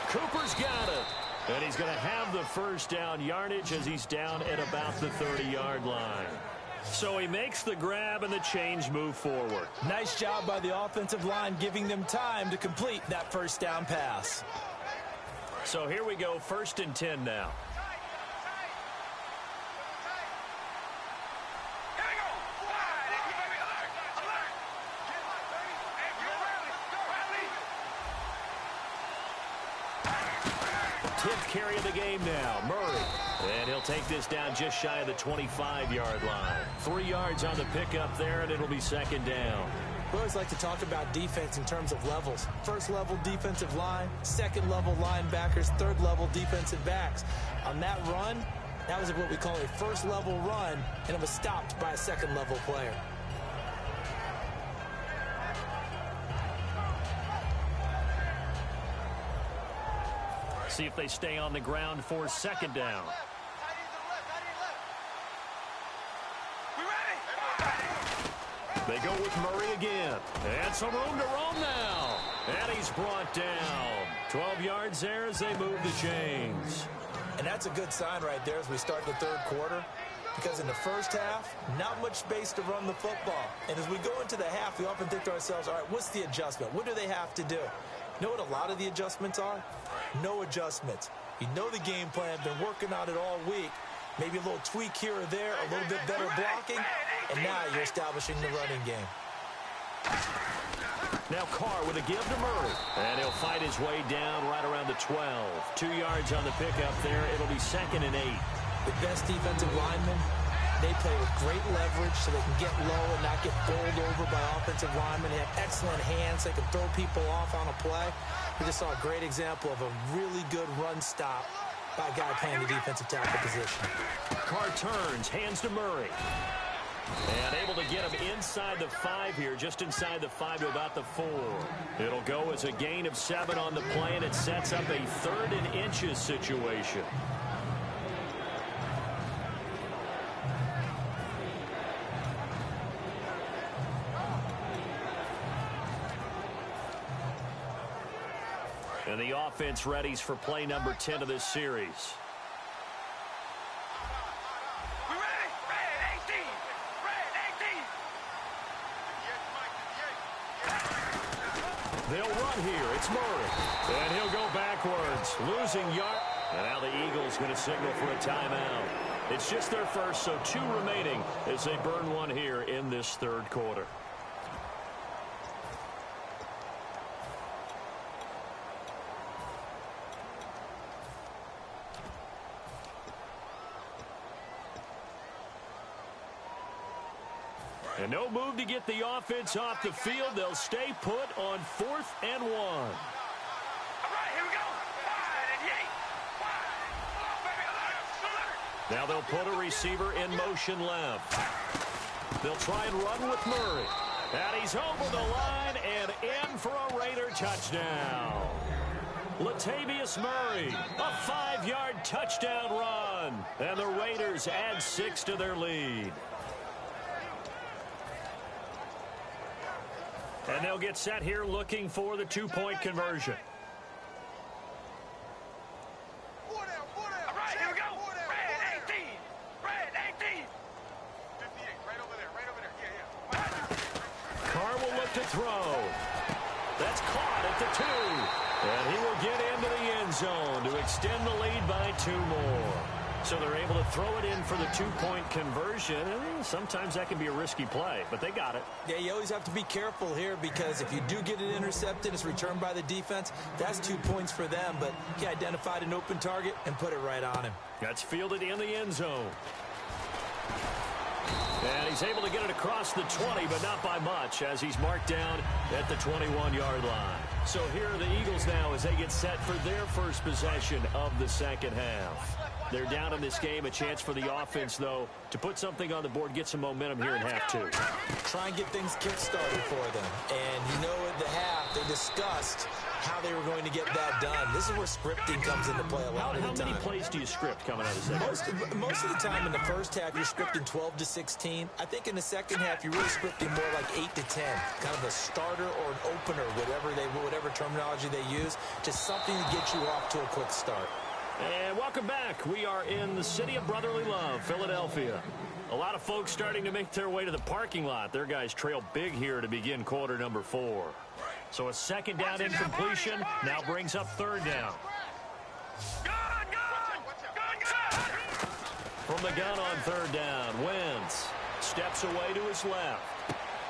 Cooper's got it. And he's going to have the first down yardage as he's down at about the 30-yard line. So he makes the grab and the change move forward. Nice job by the offensive line giving them time to complete that first down pass. So here we go, 1st and 10 now. Fifth carry of the game now, Murray. And he'll take this down just shy of the 25-yard line. 3 yards on the pickup there, and it'll be second down. We always like to talk about defense in terms of levels. First level defensive line, second level linebackers, third level defensive backs. On that run, that was what we call a first level run, and it was stopped by a second level player. See if they stay on the ground for second down. They go with Murray again. And some room to roam now. And he's brought down. 12 yards there as they move the chains. And that's a good sign right there as we start the third quarter. Because in the first half, not much space to run the football. And as we go into the half, we often think to ourselves, all right, what's the adjustment? What do they have to do? You know what a lot of the adjustments are? No adjustments. You know the game plan, been working on it all week. Maybe a little tweak here or there, a little bit better blocking, and now you're establishing the running game. Now Carr with a give to Murray. And he'll fight his way down right around the 12. 2 yards on the pickup there. It'll be 2nd and 8. The best defensive linemen, they play with great leverage so they can get low and not get bowled over by offensive linemen. They have excellent hands. They can throw people off on a play. We just saw a great example of a really good run stop by a guy playing the defensive tackle position. Carr turns, hands to Murray. And able to get him inside the 5 here, just inside the 5 to about the 4. It'll go as a gain of 7 on the play, and it sets up a 3rd and inches situation. And the offense readies for play number 10 of this series. We ready? Red 18. Red 18. They'll run here. It's Murray. And he'll go backwards. Losing yard. And now the Eagles going to signal for a timeout. It's just their first, so 2 remaining as they burn one here in this third quarter. And no move to get the offense off the field. They'll stay put on 4th and 1. All right, here we go. Wide and yay. Wide. Come on, baby. Alert. Now they'll put a receiver in motion left. They'll try and run with Murray. And he's over the line and in for a Raider touchdown. Latavius Murray, a 5-yard touchdown run. And the Raiders add 6 to their lead. And they'll get set here looking for the 2-point conversion. All right, here we go. Red 18. Red 18. 58, right over there. Yeah. Carr will look to throw. That's caught at the 2. And he will get into the end zone to extend the lead by 2 more. So they're able to throw it in for the two-point conversion. And sometimes that can be a risky play, but they got it. Yeah, you always have to be careful here because if you do get it intercepted, it's returned by the defense. That's 2 points for them, but he identified an open target and put it right on him. That's fielded in the end zone. And he's able to get it across the 20, but not by much, as he's marked down at the 21-yard line. So here are the Eagles now as they get set for their first possession of the second half. They're down in this game. A chance for the offense, though, to put something on the board, get some momentum here in half two. Try and get things kick-started for them. And you know at the half, they discussed how they were going to get that done. This is where scripting comes into play a lot of the time. How many plays do you script coming out of the second? Most of the time in the first half, you're scripting 12 to 16. I think in the second half, you're really scripting more like 8 to 10. Kind of a starter or an opener, whatever terminology they use. Just something to get you off to a quick start. And welcome back. We are in the city of brotherly love, Philadelphia. A lot of folks starting to make their way to the parking lot. Their guys trail big here to begin quarter number 4. So a second down incompletion now brings up third down. From the gun on third down, Wentz steps away to his left.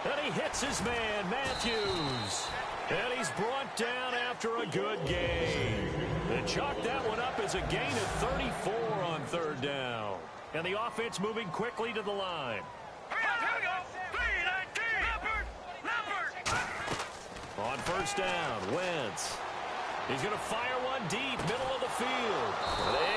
And he hits his man, Matthews. And he's brought down after a good gain. They chalk that one up as a gain of 34 on third down. And the offense moving quickly to the line. On first down, Wentz. He's going to fire one deep, middle of the field.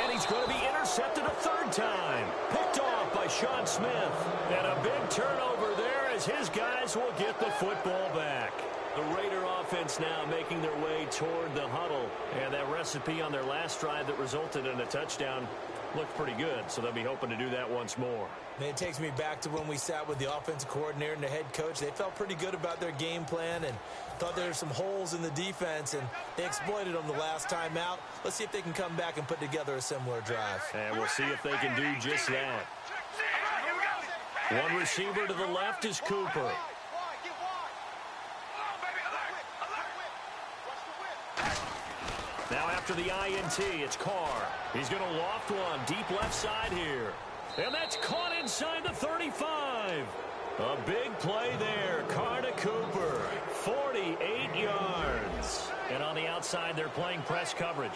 And he's going to be intercepted a third time. Picked off by Sean Smith. And a big turnover there as his guys will get the football back. The Raider offense now making their way toward the huddle. And that recipe on their last drive that resulted in a touchdown looked pretty good, so they'll be hoping to do that once more. It takes me back to when we sat with the offensive coordinator and the head coach. They felt pretty good about their game plan and thought there were some holes in the defense, and they exploited them the last time out. Let's see if they can come back and put together a similar drive. And we'll see if they can do just that. One receiver to the left is Cooper. Now after the INT, it's Carr. He's going to loft one deep left side here. And that's caught inside the 35. A big play there. Carr to Cooper. 48 yards. And on the outside, they're playing press coverage.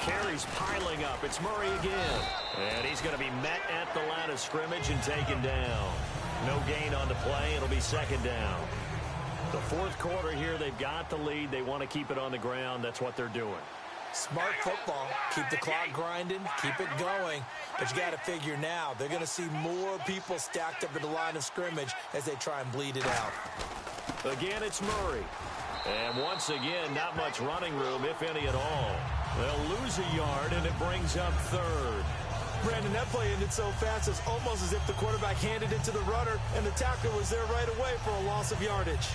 Carries piling up. It's Murray again. And he's going to be met at the line of scrimmage and taken down. No gain on the play. It'll be second down. The fourth quarter here, they've got the lead. They want to keep it on the ground. That's what they're doing. Smart football. Keep the clock grinding. Keep it going. But you got to figure now, they're going to see more people stacked up at the line of scrimmage as they try and bleed it out. Again, it's Murray. And once again, not much running room, if any at all. They'll lose a yard, and it brings up third. Brandon, that play ended so fast, it's almost as if the quarterback handed it to the runner, and the tackler was there right away for a loss of yardage.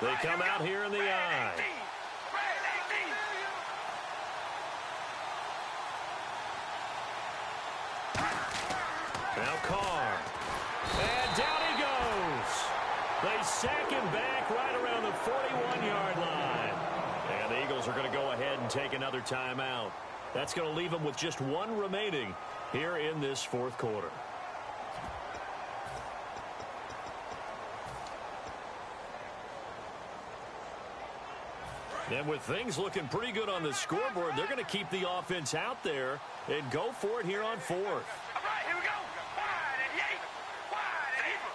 They come out here in the eye. Now Carr. And down he goes. They sack him back right around the 41-yard line. And the Eagles are going to go ahead and take another timeout. That's going to leave them with just one remaining here in this fourth quarter. And with things looking pretty good on the scoreboard, they're going to keep the offense out there and go for it here on fourth. All right, here we go. Wide and Yates. Wide and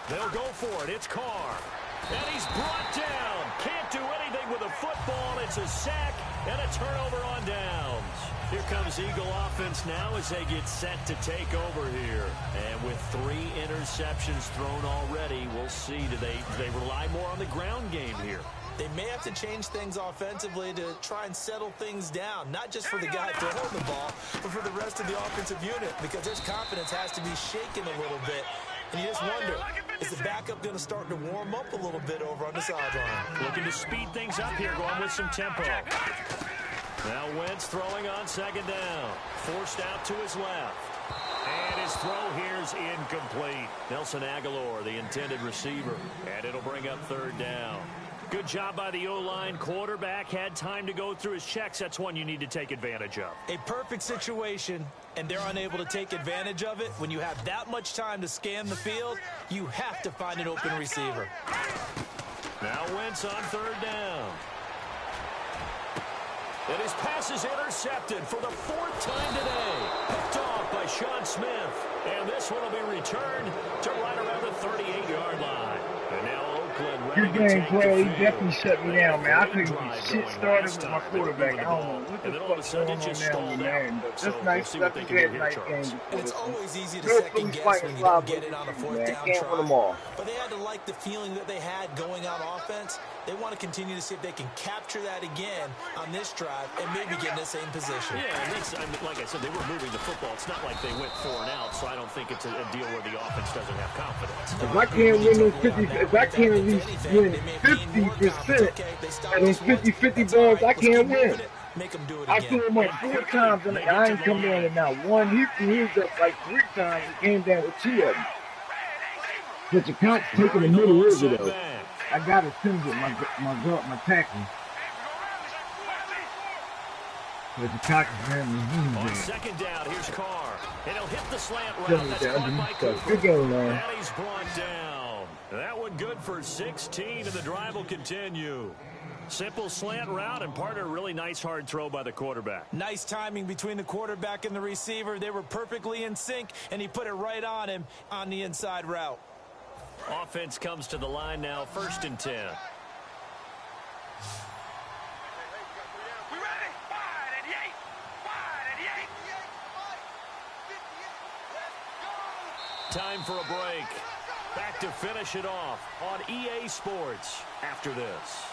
zero. They'll go for it. It's Carr. And he's brought down. Can't do anything with a football. It's a sack and a turnover on downs. Here comes Eagle offense now as they get set to take over here. And with 3 interceptions thrown already, we'll see. Do they rely more on the ground game here? They may have to change things offensively to try and settle things down, not just for the guy throwing the ball, but for the rest of the offensive unit, because his confidence has to be shaken a little bit. And you just wonder, is the backup going to start to warm up a little bit over on the sideline? Looking to speed things up here, going with some tempo. Now Wentz throwing on second down. Forced out to his left. And his throw here's incomplete. Nelson Aguilar, the intended receiver. And it'll bring up third down. Good job by the O-line. Quarterback had time to go through his checks. That's one you need to take advantage of. A perfect situation, and they're unable to take advantage of it. When you have that much time to scan the field, you have to find an open receiver. Now Wentz on third down. And his pass is intercepted for the fourth time today. Picked off by Sean Smith. And this one will be returned to right around the 38-yard line. And now Oakland ready Good to game, take bro. He the field. definitely shut me down, man. I couldn't Drive get shit going started last with my time. They were quarterback. I moving the don't know ball. what And the then all of a fuck's sudden going it on just now, stalled man. out. But So just we'll nice see stuff what they to can do get here, night Charles. game. And it's always easy to Good second police guess fighting when you don't live get it on a with fourth man. down Can't win them try. all. But they had to like the feeling that they had going on offense. They want to continue to see if they can capture that again on this drive and maybe get in the same position. Yeah, and this, I mean, like I said, they were moving the football. It's not like they went 4 and out, so I don't think it's a deal where the offense doesn't have confidence. If I can't win those 50, if I can't at least win 50% of those 50-50 balls, I can't win. Make them do it I again. threw him up 4 times and I ain't come down with not one. He was up like 3 times and came down with 2 of them. But the count's taking the middle over though. I gotta send it my tackle. But the cock is very On easy. second down, here's Carr. And he'll hit the slant Tell route. me That's that caught by underneath Cooper. stuff. Good game, man. And he's brought down. That one good for 16, and the drive will continue. Simple slant route, and partner, really nice hard throw by the quarterback. Nice timing between the quarterback and the receiver. They were perfectly in sync, and he put it right on him on the inside route. Offense comes to the line now, 1st and 10. We ready? Wide at the 8. Wide at the 8. Time for a break. Back to finish it off on EA Sports after this.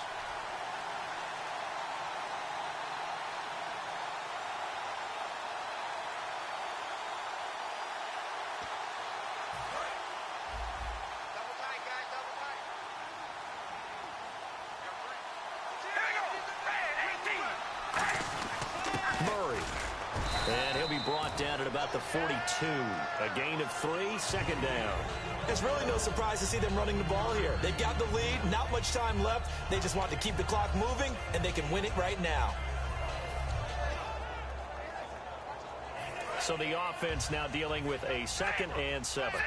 And he'll be brought down at about the 42. A gain of 3, 2nd down. It's really no surprise to see them running the ball here. They've got the lead, not much time left. They just want to keep the clock moving, and they can win it right now. So the offense now dealing with a 2nd and 7.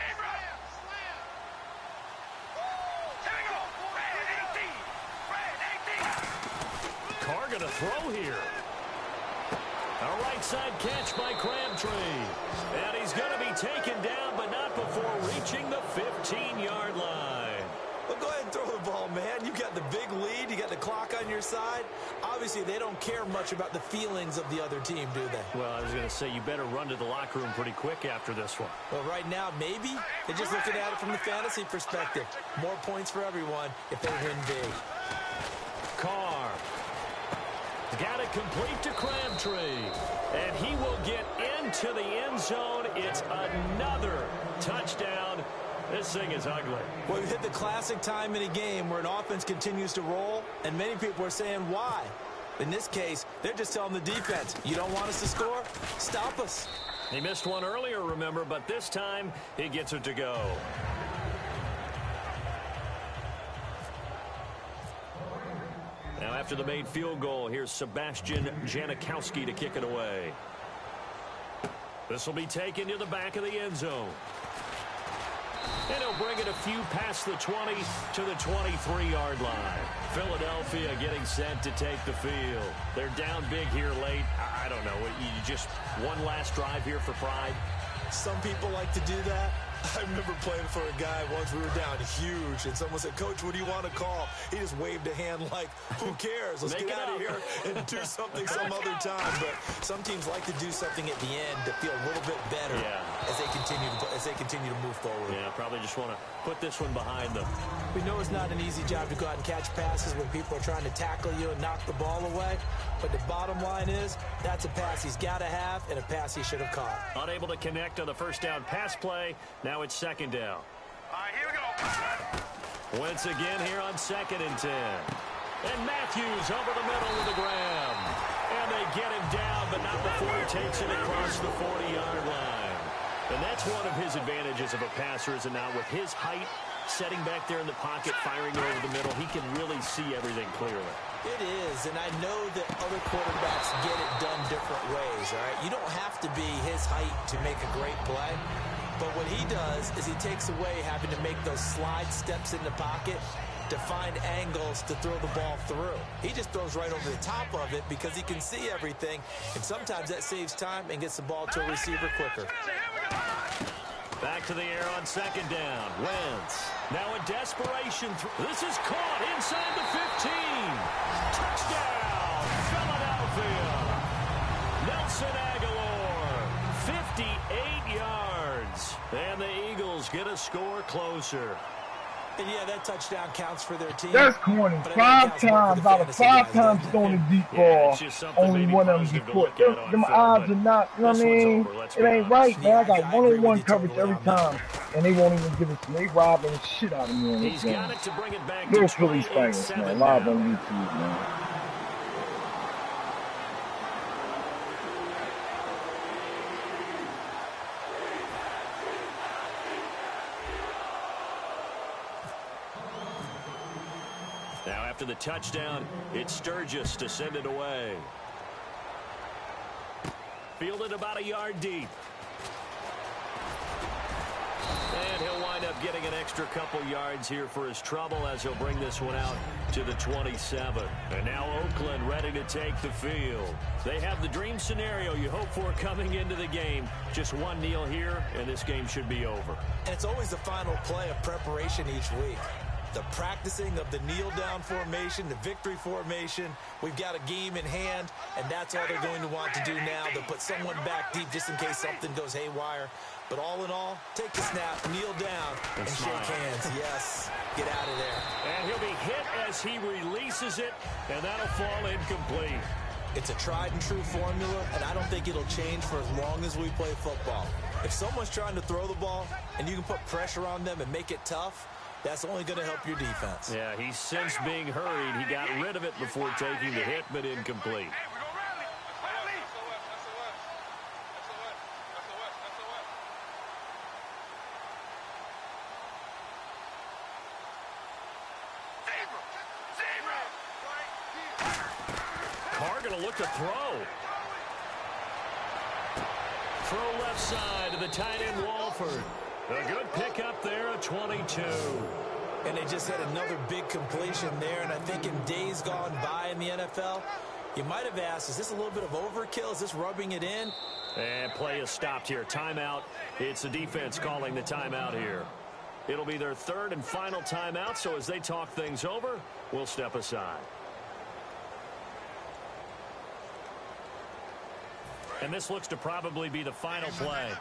Carr going to throw here. A right side catch by Crabtree. And he's going to be taken down, but not before reaching the 15-yard line. Well, go ahead and throw the ball, man. You got the big lead. You got the clock on your side. Obviously, they don't care much about the feelings of the other team, do they? Well, I was going to say, you better run to the locker room pretty quick after this one. Well, right now, maybe. They're just looking at it from the fantasy perspective. More points for everyone if they win big. Carr. Got it complete to Crabtree. And he will get into the end zone. It's another touchdown. This thing is ugly. Well, we've hit the classic time in a game where an offense continues to roll, and many people are saying why. In this case, they're just telling the defense, you don't want us to score? Stop us. He missed one earlier, remember, but this time he gets it to go. Now, after the made field goal, here's Sebastian Janikowski to kick it away. This will be taken to the back of the end zone. And he'll bring it a few past the 20 to the 23-yard line. Philadelphia getting set to take the field. They're down big here late. I don't know. You just one last drive here for pride. Some people like to do that. I remember playing for a guy once. We were down huge, and someone said, "Coach, what do you want to call?" He just waved a hand like, "Who cares? Let's get out of here and do something some other time." But some teams like to do something at the end to feel a little bit better as they continue to move forward. Yeah, probably just want to put this one behind them. We know it's not an easy job to go out and catch passes when people are trying to tackle you and knock the ball away. But the bottom line is, that's a pass he's got to have and a pass he should have caught. Unable to connect on the first down pass play. Now it's second down. All right, here we go. Wentz again here on 2nd and 10. And Matthews over the middle with the grab. And they get him down, but not before he takes it across the 40-yard line. And that's one of his advantages of a passer, is it not? With his height, setting back there in the pocket, firing it over the middle, he can really see everything clearly. It is, and I know that other quarterbacks get it done different ways, all right? You don't have to be his height to make a great play, but what he does is he takes away having to make those slide steps in the pocket to find angles to throw the ball through. He just throws right over the top of it because he can see everything, and sometimes that saves time and gets the ball to a receiver quicker. Back to the air on 2nd down. Wentz. Now a desperation. This is caught inside the 15. Touchdown, Philadelphia. Nelson Aguilar, 58 yards. And the Eagles get a score closer. And yeah, that touchdown counts for their team. That's corny. 5 times out of 5 times throwing a deep ball, only one of them get caught. Them odds are not, you know what I mean? It ain't right, man. I got one-on-one coverage every time, and they won't even give it to me. They robbing the shit out of me on this game. No Phillies fans, man. Live on YouTube, man. Now after the touchdown, it's Sturgis to send it away. Fielded about a yard deep. And he'll wind up getting an extra couple yards here for his trouble as he'll bring this one out to the 27. And now Oakland ready to take the field. They have the dream scenario you hope for coming into the game. Just one kneel here, and this game should be over. And it's always the final play of preparation each week. The practicing of the kneel-down formation, the victory formation. We've got a game in hand, and that's all they're going to want to do now. They'll put someone back deep just in case something goes haywire. But all in all, take the snap, kneel down, and shake hands. Yes, get out of there. And he'll be hit as he releases it, and that'll fall incomplete. It's a tried-and-true formula, and I don't think it'll change for as long as we play football. If someone's trying to throw the ball, and you can put pressure on them and make it tough, that's only going to help your defense. Yeah, he's since being hurried. He got rid of it before taking the hit, but incomplete. Carr going to look to throw. Throw left side to the tight end, Walford. A good pickup there at 22. And they just had another big completion there. And I think in days gone by in the NFL, you might have asked, is this a little bit of overkill? Is this rubbing it in? And play is stopped here. Timeout. It's the defense calling the timeout here. It'll be their third and final timeout, so as they talk things over, we'll step aside. And this looks to probably be the final play.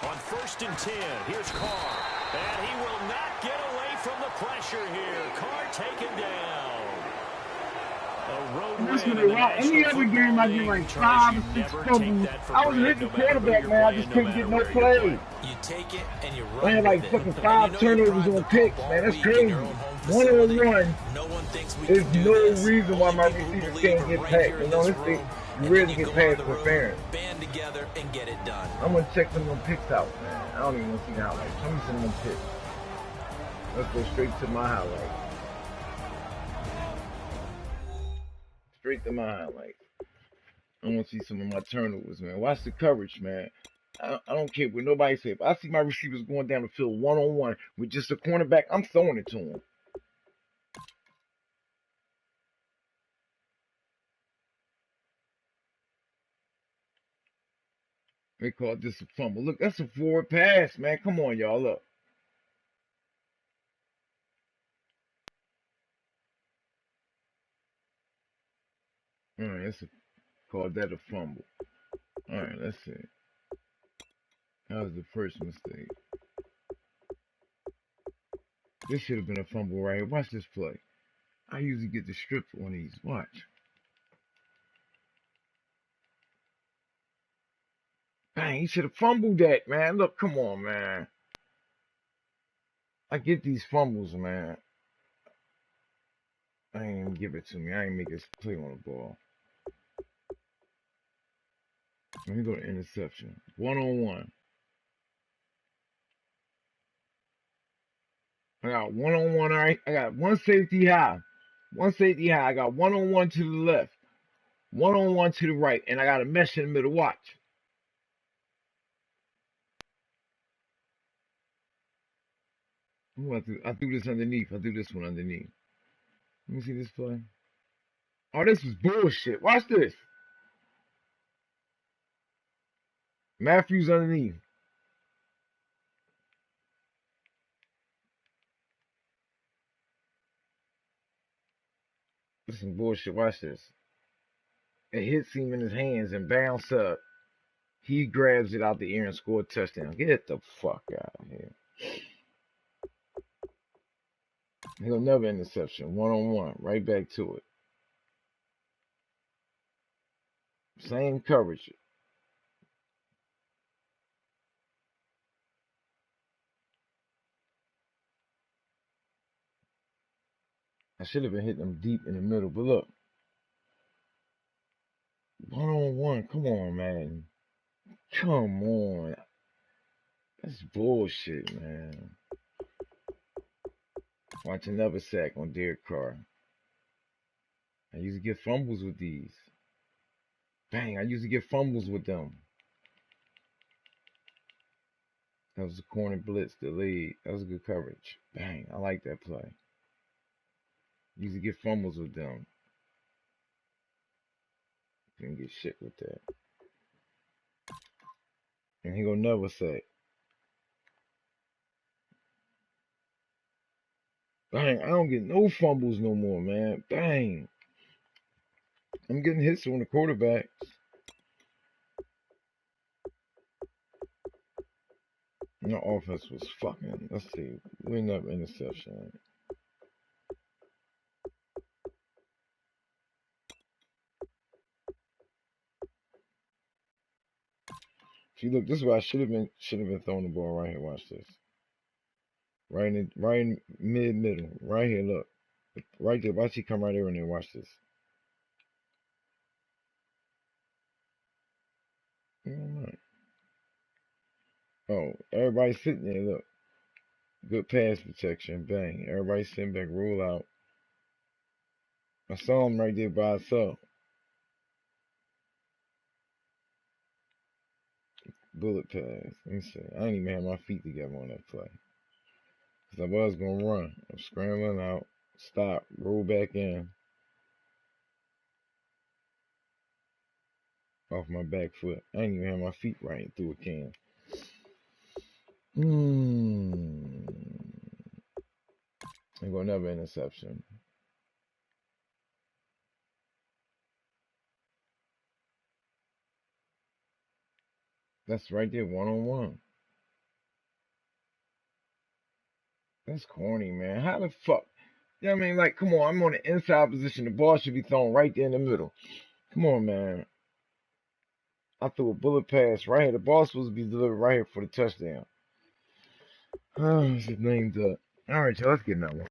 On 1st and 10, here's Carr. And he will not get away from the pressure here. Carr taken down. Any other game, I get like 5 or 6 fumbles. I was hitting the quarterback, man. I just couldn't get no play. You take it and you run. I had like fucking 5 turnovers on picks, man. That's crazy. One-on-one. There's no reason why my receivers can't get packed. You know, this thing really get past interference. Band together and get it done. I'm gonna check some of them picks out, man. I don't even want to see the highlights. Show me some of them picks. Let's go straight to my highlights. Straight to my highlights. I want to see some of my turnovers, man. Watch the coverage, man. I don't care what nobody says. If I see my receivers going down the field one-on-one with just a cornerback, I'm throwing it to them. They call this a fumble. Look, that's a forward pass, man. Come on, y'all. Look. All right, call that a fumble. All right, let's see. That was the first mistake. This should have been a fumble right here. Watch this play. I usually get the strip for one of these. Watch. Bang, he should have fumbled that, man. Look, come on, man. I get these fumbles, man. I ain't even give it to me. I ain't make this play on the ball. Let me go to interception. 1-on-1. I got 1-on-1. All right. I got one safety high. One safety high. I got 1-on-1 to the left. 1-on-1 to the right. And I got a mesh in the middle. Watch. Ooh, I threw this underneath. I threw this one underneath. Let me see this play. Oh, this is bullshit. Watch this. Matthews underneath. This is some bullshit. Watch this. It hits him in his hands and bounce up. He grabs it out the air and scores a touchdown. Get the fuck out of here. He'll never interception. 1-on-1. Right back to it. Same coverage. I should have been hitting him deep in the middle, but look. 1-on-1. Come on, man. Come on. That's bullshit, man. Watch another sack on Derek Carr. I used to get fumbles with these. Bang, I used to get fumbles with them. That was a corner blitz, the lead. That was a good coverage. Bang, I like that play. Used to get fumbles with them. Didn't get shit with that. And he gonna never say. Bang, I don't get no fumbles no more, man. Bang. I'm getting hits on the quarterbacks. And the offense was fucking. Let's see. We ended up interception. See, look, this is where I should have been throwing the ball right here. Watch this. Right in middle. Right here, look. Right there. Watch he come right there and then watch this. Alright. Oh, everybody's sitting there, look. Good pass protection. Bang. Everybody's sitting back, roll out. I saw him right there by himself. Bullet pass. Let me see. I didn't even have my feet together on that play. Because I was going to run. I'm scrambling out. Stop. Roll back in. Off my back foot. I didn't even have my feet right through a can. I go another interception. That's right there, 1-on-1. That's corny, man. How the fuck? You know what I mean? Like, come on, I'm on the inside position. The ball should be thrown right there in the middle. Come on, man. I threw a bullet pass right here. The ball's supposed to be delivered right here for the touchdown. Oh, his name's up. All right, y'all, let's get another one.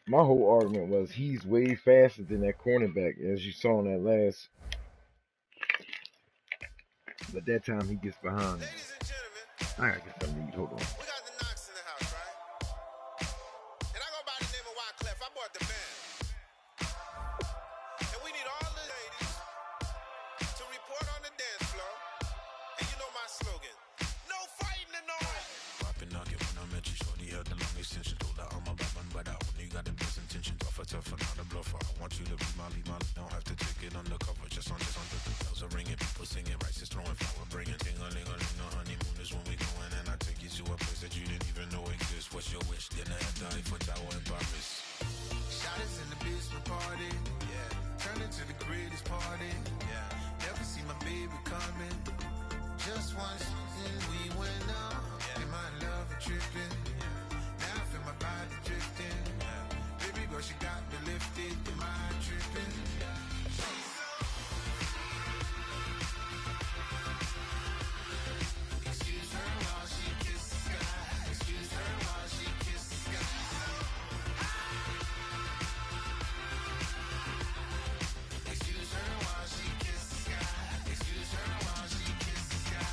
My whole argument was he's way faster than that cornerback, as you saw in that last. But that time he gets behind. Ladies and gentlemen, I gotta get some read. Hold on. we got the Knox in the house, right? And I go by the name of Wyclef. I bought the band. And we need all the ladies to report on the dance floor. And you know my slogan. No fighting tonight. Popping knock it when I met you, shorty had the long extension. Told her I'm a bad man, but I only got the best intention. Tougher, not a bluffer. I want you to be my lead, don't have to take it undercover. Just on the bells are ringing, people singing, rice is throwing, flower bringing. Ting-a-ling-a-ling, the honeymoon is when we going, and I take you to a place that you didn't even know exists. What's your wish? Dinner at the Eiffel Tower in Paris. Shot is in the basement party. Yeah. Turn into the greatest party. Yeah. Never see my baby coming. Just once and we went up. Yeah. In my love and tripping. Yeah. Now I feel my body drifting. Yeah. Baby girl, she got me lifted. Am I tripping? Yeah. Excuse her while she kisses the sky. Excuse her while she kisses the sky. Excuse her while she kisses the sky. Excuse her while she kisses the sky.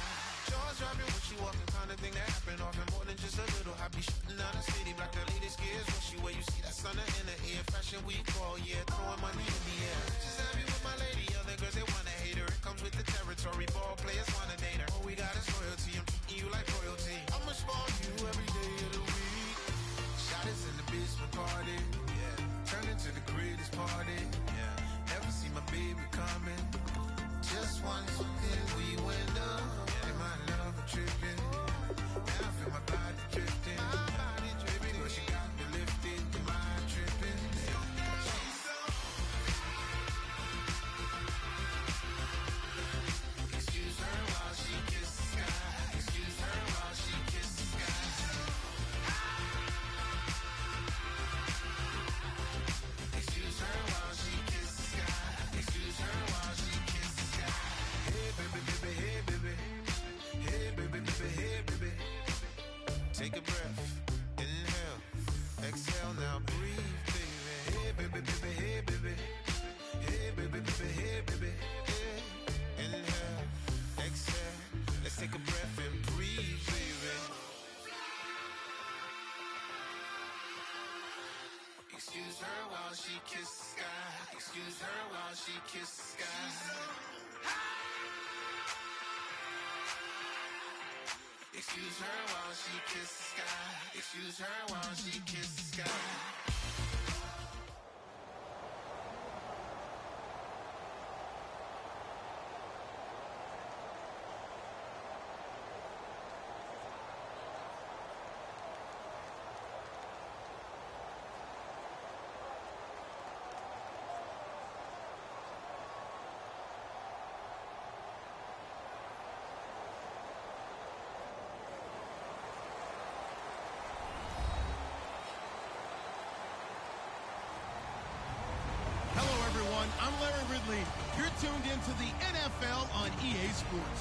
Jaws dropping when she walking, kind of thing that happen often. More than just a little happy shooting down the city. Black the latest gears when she wear. You see that sun in the air. Fashion week all year, throwing money in the air. Just happy with my lady. Other girls they wanna hate her. It comes with the territory. Ball players wanna date her. All we got is loyalty. I'm treating you like royalty. I'ma spoil you every day of the week. Shot is in the basement party. Yeah. Turn into the greatest party. Yeah. Never see my baby coming. Just once and we went up. Yeah. In my love and tripping. Now I feel my body drifting. Baby girl, she got me lifted. Am I tripping? Excuse her while she kisses the sky. Excuse her while she kisses the sky. Excuse her while she kisses the sky. Excuse her while she kisses the sky. Hey baby, baby, hey baby. Hey baby, baby, hey baby. Take a breath, inhale, exhale, now breathe, baby. Hey baby, baby, hey baby. Hey baby, baby, hey baby. Hey. Inhale, exhale, let's take a breath and breathe, baby. Excuse her while she kisses the sky. Excuse her while she kisses the sky. Excuse her while she kisses the sky. Excuse her while she kisses the sky. I'm Larry Ridley. You're tuned into the NFL on EA Sports.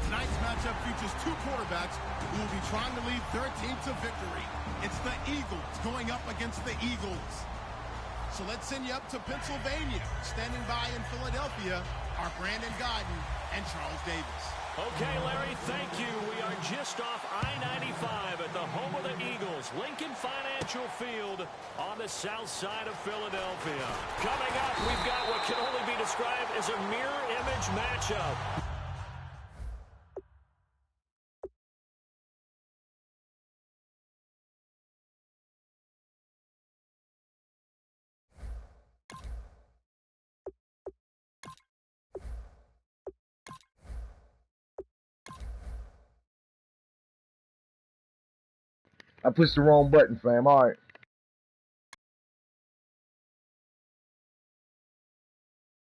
Tonight's matchup features two quarterbacks who will be trying to lead their team to victory. It's the Eagles going up against the Eagles. So let's send you up to Pennsylvania. Standing by in Philadelphia are Brandon Godden and Charles Davis. Okay, Larry, thank you. We are just off I-95 at the home of the Eagles, Lincoln Financial Field on the south side of Philadelphia. Coming up, we've got what can only be described as a mirror image matchup. I pushed the wrong button, fam. All right.